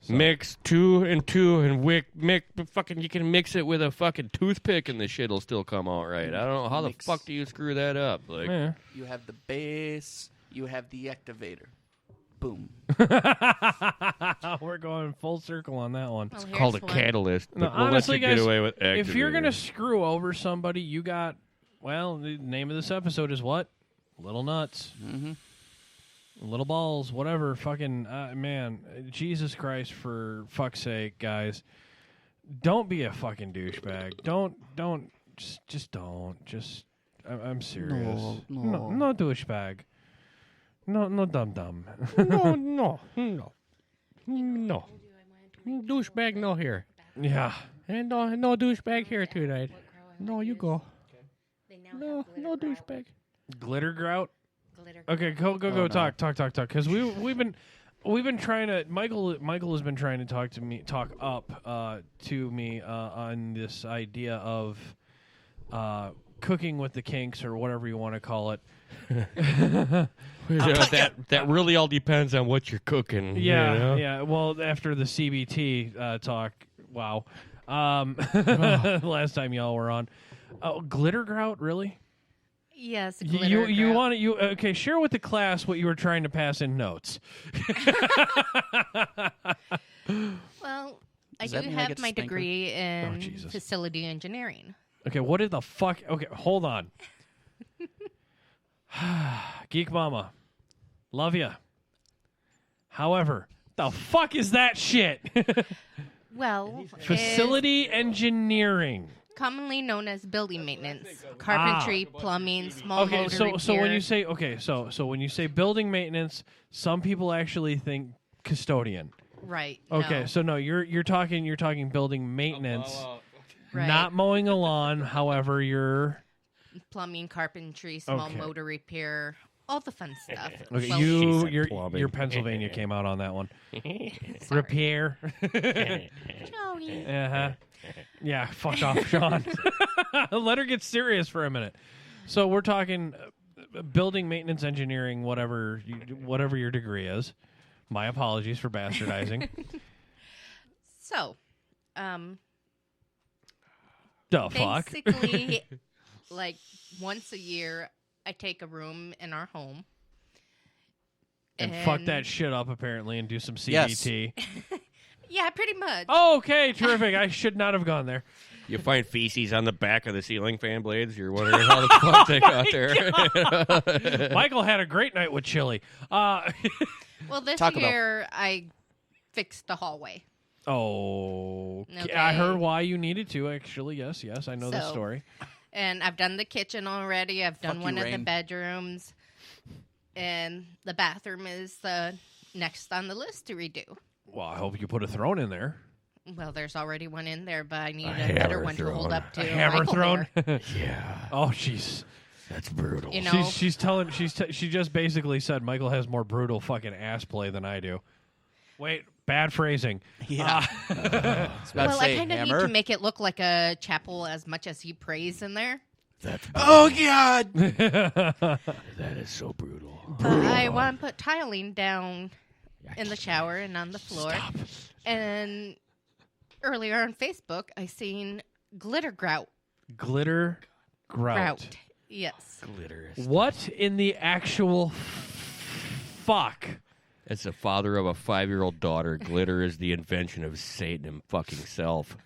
Mix 2 and 2 and fucking you can mix it with a fucking toothpick and the shit'll still come out right. I don't know how the fuck do you screw that up? Like, Yeah. You have the base. You have the activator. Boom. We're going full circle on that one. Well, called a here's one. catalyst. No, But we'll honestly, let you guys, get away with if you're activator. gonna screw over somebody, you got. Well, the name of this episode is what? Little nuts. Mm-hmm. Little balls, whatever. Fucking man, Jesus Christ! For fuck's sake, guys, don't be a fucking douchebag. Don't. Just don't. I'm serious. No douchebag. No dum dum. No. Douchebag no here. Yeah. And no douchebag here tonight. No, you go. No douchebag. Glitter grout. Glitter. Okay, go talk. Because we've been trying to. Michael has been trying to talk up to me on this idea of cooking with the kinks or whatever you want to call it. That really all depends on what you're cooking. Yeah, you know? yeah. Well, after the CBT talk, wow. Last time y'all were on. Oh, glitter grout, really? Yes, You want you okay? Share with the class what you were trying to pass in notes. Well, I Does do that mean I have get to my spank her? degree in Jesus. facility engineering. Okay, what did the fuck? Okay, hold on. Geek Mama, love ya. However, the fuck is that shit? Well, Facility engineering. it's commonly known as building maintenance, carpentry, plumbing, small Okay, motor so repair. when you say so when you say building maintenance, some people actually think custodian. right, Okay, no, so no, you're talking building maintenance, right. not mowing a lawn. However, you're plumbing, carpentry, small Okay. motor repair, all the fun stuff. okay. Well, Your Pennsylvania came out on that one. Repair. Joey. Uh-huh. Yeah, fuck off, Sean. Let her get serious for a minute. So we're talking building maintenance engineering, whatever your degree is. My apologies for bastardizing. So, The fuck? basically, like once a year, I take a room in our home. And fuck that shit up, apparently, and do some Yes. CBT. Yeah, pretty much. Okay, terrific. I should not have gone there. You find feces on the back of the ceiling fan blades. You're wondering how the fuck they got there. Michael had a great night with chili. Well, this Taco Bell. year I fixed the hallway. Oh, Okay. I heard why you needed to. Actually, yes, I know the So, story. And I've done the kitchen already. I've done Fuck one you, of the Rain. bedrooms. And the bathroom is next on the list to redo. Well, I hope you put a throne in there. Well, there's already one in there, but I need a hammer better one to throne. hold up to. Hammer Michael throne. there. Yeah, Oh, jeez. that's brutal. You know, She just basically said Michael has more brutal fucking ass play than I do. Wait, bad phrasing. Yeah. I was about well, to say, I kind of need hammer. to make it look like a chapel as much as he prays in there. That's Oh, God. that is so brutal. But I want to put tiling down in the shower and on the floor. Stop. And earlier on Facebook, I seen glitter grout. Glitter grout. Yes. Glitter. What in the actual fuck? As the father of a 5-year-old daughter, glitter is the invention of Satan and fucking self.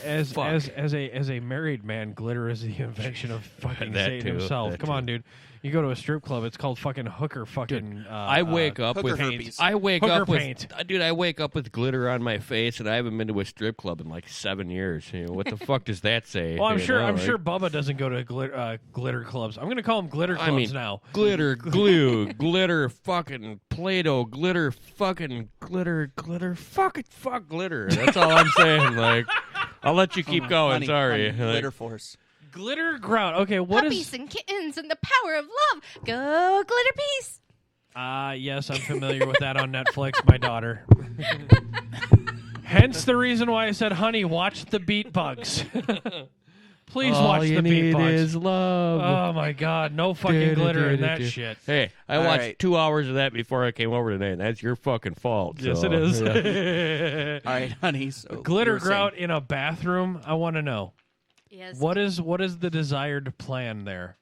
As Fuck. as a married man, glitter is the invention of fucking That Satan too, himself. that Come on, too. dude. You go to a strip club, it's called fucking hooker fucking. I wake up hooker with herpes. I wake Hooker up with paint. dude. I wake up with glitter on my face, and I haven't been to a strip club in like 7 years. You know, what the fuck does that say? Well, I'm You sure. know, I'm like, sure Bubba doesn't go to glitter clubs. I'm gonna call them glitter clubs I mean, now. glitter glue, glitter fucking Play-Doh, glitter fucking glitter, fuck glitter. That's all I'm saying. Like, I'll let you keep going. Honey, Sorry. honey, Like, glitter force. Glitter grout. Okay, what Puppies is? and kittens and the power of love. Go glitter piece. Yes, I'm familiar with that on Netflix. My daughter. Hence the reason why I said, "Honey, watch the beat bugs." Please watch the beat bugs. love. Oh my God, no fucking glitter in that shit. Hey, I All watched right. 2 hours of that before I came over today, and that's your fucking fault. Yes, so, it is. All right, honey. So Glitter you were saying- grout in a bathroom. I want to know Yes. what is the desired plan there.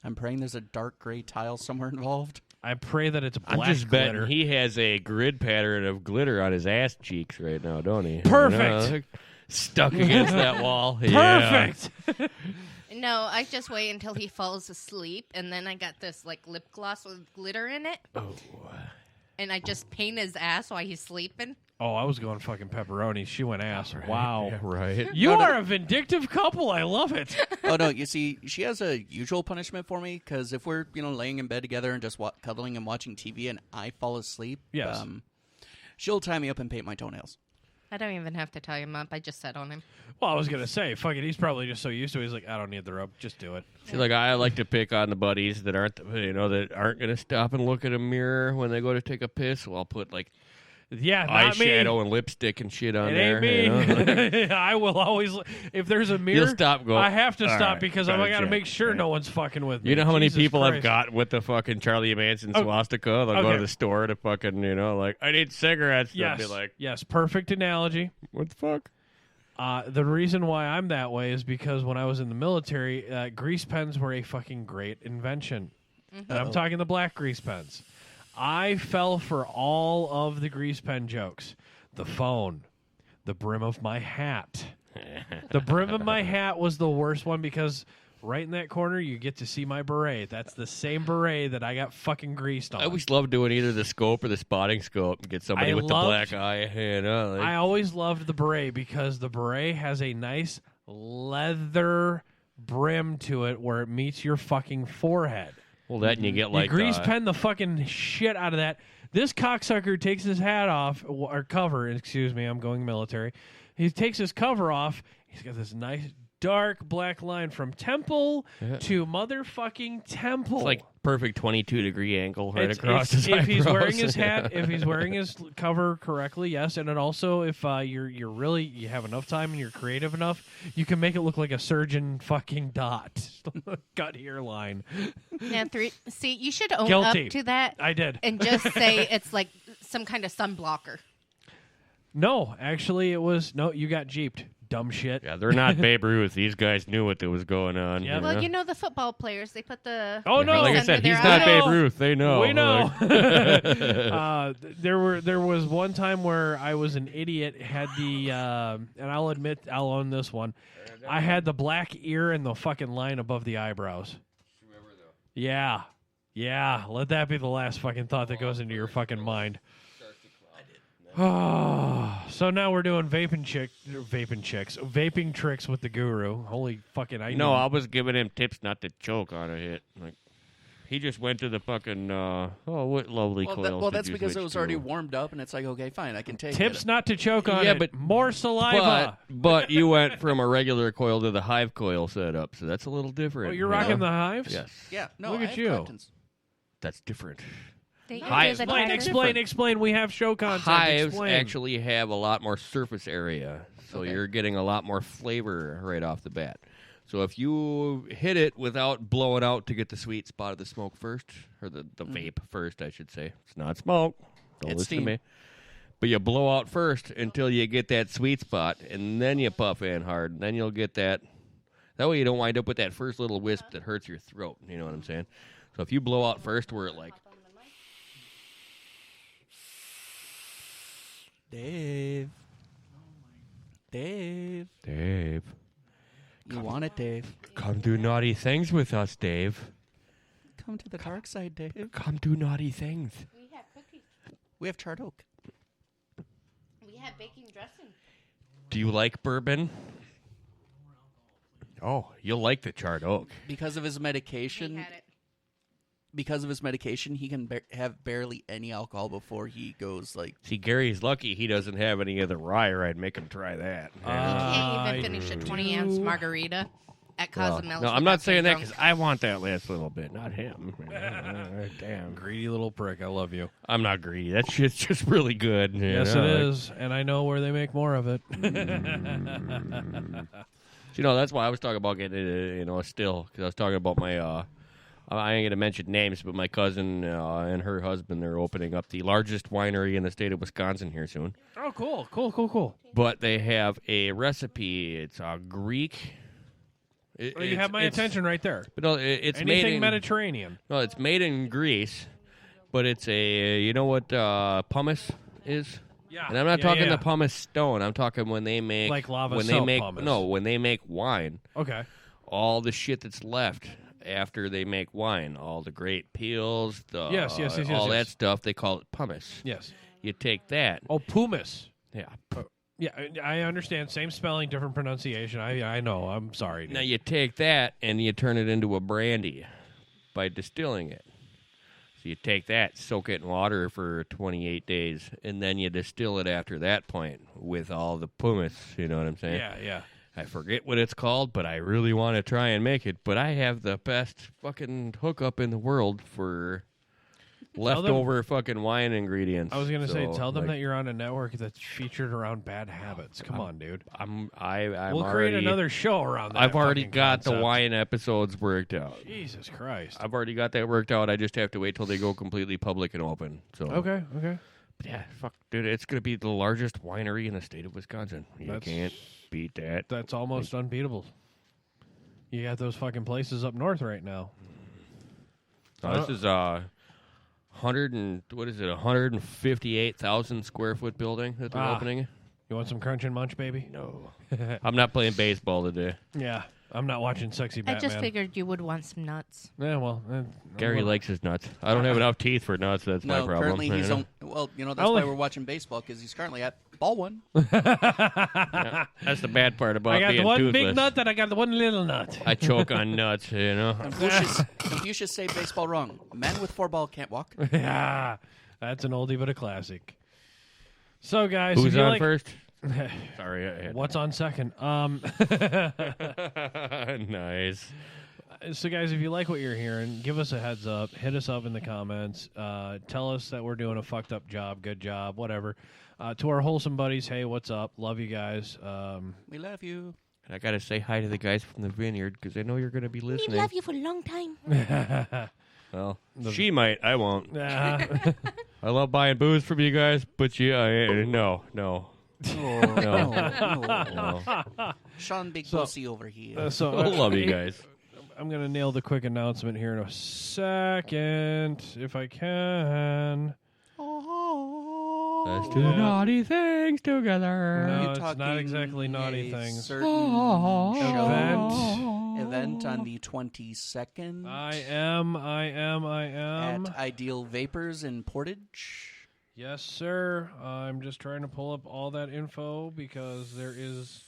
I'm praying there's a dark gray tile somewhere involved. I pray that it's black I'm just glitter. betting he has a grid pattern of glitter on his ass cheeks right now, don't he? Perfect. You know, stuck against that wall. Yeah. Perfect. No, I just wait until he falls asleep, and then I got this like lip gloss with glitter in it. Oh. And I just paint his ass while he's sleeping. Oh, I was going fucking pepperoni. She went ass. Wow. Yeah, right. You are a vindictive couple. I love it. Oh no, you see, she has a usual punishment for me because if we're laying in bed together and just cuddling and watching TV, and I fall asleep, Yes. she'll tie me up and paint my toenails. I don't even have to tie him up. I just sat on him. Well, I was going to say, fuck it. He's probably just so used to it. He's like, I don't need the rope. Just do it. See, like I like to pick on the buddies that aren't, that aren't going to stop and look at a mirror when they go to take a piss. So I'll put like Yeah, not eyeshadow me. and lipstick and shit on It there. ain't me. You know? I will always, if there's a mirror, You'll stop and go, I have to "All stop right, because I better got to check." make sure Right. no one's fucking with me. You know how many Jesus people Christ. I've got with the fucking Charlie Manson Oh, swastika? They'll go okay. to the store to fucking, like, I need cigarettes. Yes, They'll be like, yes, perfect analogy. what the fuck? The reason why I'm that way is because when I was in the military, grease pens were a fucking great invention. And I'm talking the black grease pens. I fell for all of the grease pen jokes. The phone, the brim of my hat. The brim of my hat was the worst one because right in that corner, you get to see my beret. That's the same beret that I got fucking greased on. I always loved doing either the scope or the spotting scope and get somebody with the black eye. I always loved the beret because the beret has a nice leather brim to it where it meets your fucking forehead. Well, that and you get like... You grease pen the fucking shit out of that. This cocksucker takes his hat off, or cover, excuse me, I'm going military. He takes his cover off. He's got this nice... dark black line from temple to motherfucking temple. It's like perfect 22-degree angle right across his eyebrows. If he's wearing his hat, if he's wearing his cover correctly, yes. And then also, if you have enough time and you're creative enough, you can make it look like a surgeon fucking dot, gut hairline. Now, see, you should own Guilty. up to that. I did, and just say it's like some kind of sun blocker. No, actually, it was no. You got jeeped. Dumb shit. Yeah, they're not Babe Ruth. These guys knew what was going on. Yeah. Well, you know the football players, they put the... Oh, no. Like I said, he's not Babe Ruth. They know. We know. There was one time where I was an idiot, had the... and I'll admit, I'll own this one. I had the black ear and the fucking line above the eyebrows. Yeah. Yeah. Let that be the last fucking thought that goes into your fucking mind. Oh, so now we're doing vaping tricks with the guru. Holy fucking! I was giving him tips not to choke on a hit. Like he just went to the fucking. What lovely coils. Well, that's because it was already warmed up, and it's like, okay, fine, I can take tips it. not to choke on. Yeah, but more saliva. But you went from a regular coil to the hive coil setup, so that's a little different. Oh, you're rocking the hives? Yes. Yeah. No, look I at have you. Captains. That's different. Explain. We have show content. Hives actually have a lot more surface area, so you're getting a lot more flavor right off the bat. So if you hit it without blowing out to get the sweet spot of the smoke first, or the vape first, I should say. It's not smoke. Don't listen to me. But you blow out first until you get that sweet spot, and then you puff in hard, and then you'll get that. That way you don't wind up with that first little wisp that hurts your throat. You know what I'm saying? So if you blow out first where it like... Dave. Dave. You want it, Dave. Come do naughty things with us, Dave. Come to the dark side, Dave. Come do naughty things. We have cookies. We have charred oak. We have baking dressing. Do you like bourbon? Oh, you'll like the charred oak. Because of his medication... He had it. Because of his medication, he can have barely any alcohol before he goes like... See, Gary's lucky he doesn't have any of the rye, or I'd make him try that. He can't even finish a 20-ounce margarita at Cozumel's. No, I'm not saying that because I want that last little bit, not him. Damn. Greedy little prick. I love you. I'm not greedy. That shit's just really good. Yes, it is. And I know where they make more of it. That's why I was talking about getting a still, because I was talking about my... I ain't going to mention names, but my cousin and her husband, they're opening up the largest winery in the state of Wisconsin here soon. Oh, cool. But they have a recipe. It's Greek. You have my attention right there. But no, it's anything made in, Mediterranean. No, it's made in Greece, but it's you know what pumice is? Yeah. And I'm not talking the pumice stone. I'm talking when they make... Like lava when soap they make pumice. No, when they make wine. Okay. All the shit that's left... after they make wine, all the grape peels, all that stuff, they call it pumice. Yes. You take that. Oh, pumice. Yeah. Yeah, I understand. Same spelling, different pronunciation. I know. I'm sorry. Dude. Now you take that and you turn it into a brandy by distilling it. So you take that, soak it in water for 28 days, and then you distill it after that point with all the pumice. You know what I'm saying? Yeah. I forget what it's called, but I really want to try and make it. But I have the best fucking hookup in the world for leftover fucking wine ingredients. I was going to say, tell them that you're on a network that's featured around bad habits. Come on, dude. We'll create another show around that. I've already got concept. the wine episodes worked out. Jesus Christ. I've already got that worked out. I just have to wait till they go completely public and open. So Okay. But yeah, fuck, dude, it's going to be the largest winery in the state of Wisconsin. You can't beat that. That's almost unbeatable. You got those fucking places up north right now. This is 158,000 square foot building that they're opening. You want some crunch and munch, baby? No. I'm not playing baseball today. Yeah. I'm not watching Sexy Batman. I just figured you would want some nuts. Yeah, well. Gary likes his nuts. I don't have enough teeth for nuts. That's my problem. Currently he's on. Well, that's why we're watching baseball, because he's currently at ball one. Yeah, that's the bad part about being toothless. I got the one big nut and I got the one little nut. I choke on nuts, Confucius say baseball wrong. Man with 4 ball can't walk. Yeah, that's an oldie but a classic. So, guys, who's on first? Sorry. What's on second? Nice. So, guys, if you like what you're hearing, give us a heads up. Hit us up in the comments. Tell us that we're doing a fucked up job, good job, whatever. To our wholesome buddies, hey, what's up? Love you guys. We love you. And I got to say hi to the guys from the vineyard because I know you're going to be listening. We love you for a long time. Well, she might. I won't. I love buying booze from you guys, but no. Sean Big Pussy over here. I love you guys. I'm going to nail the quick announcement here in a second, if I can. Let's do naughty things together. No, it's not exactly naughty things. Certain event on the 22nd. I am. At Ideal Vapors in Portage. Yes, sir. I'm just trying to pull up all that info because there is...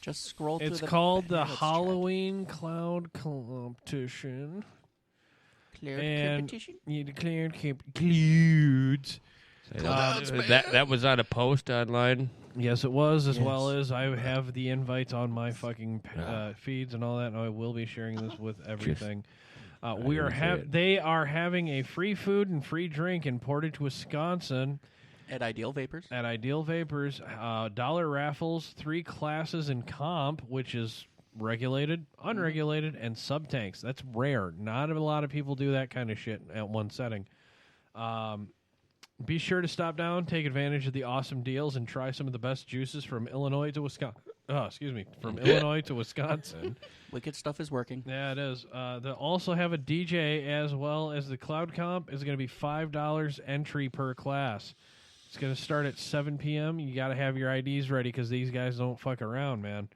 Just scroll through It's called the Halloween Cloud Competition. Competition? You declared clouds. That was on a post online. Yes, it was, as well as I have the invites on my fucking feeds and all that, and I will be sharing this with everything. They are having a free food and free drink in Portage, Wisconsin. At Ideal Vapors. Dollar raffles, 3 classes in comp, which is regulated, unregulated, and sub-tanks. That's rare. Not a lot of people do that kind of shit at one setting. Be sure to stop down, take advantage of the awesome deals, and try some of the best juices from Illinois to Wisconsin. From Illinois to Wisconsin. Wicked stuff is working. Yeah, it is. They'll also have a DJ as well as the Cloud Comp is going to be $5 entry per class. It's going to start at 7 p.m. You got to have your IDs ready because these guys don't fuck around, man.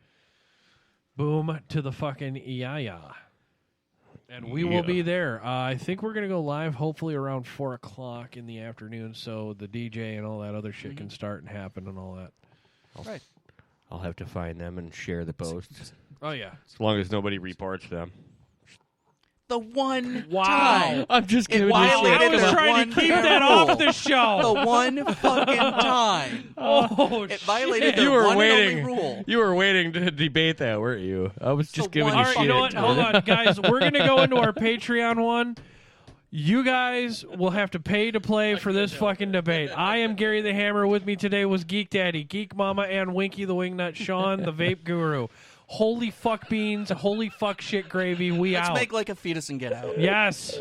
Boom to the fucking yeah. And we will be there. I think we're going to go live hopefully around 4 o'clock in the afternoon so the DJ and all that other shit can start and happen and all that. Right. I'll have to find them and share the posts. Oh, yeah. As long as nobody reports them. The one time. I'm just kidding. I was trying to keep that off the show. The one fucking time. It violated the one and only rule. You were waiting to debate that, weren't you? I was just giving you all right, shit. You know what? Hold on, guys. We're going to go into our Patreon one. You guys will have to pay to play for this fucking debate. I am Gary the Hammer. With me today was Geek Daddy, Geek Mama, and Winky the Wingnut, Sean the Vape Guru. Holy fuck beans, holy fuck shit gravy, Let's out. make like a fetus and get out. Yes.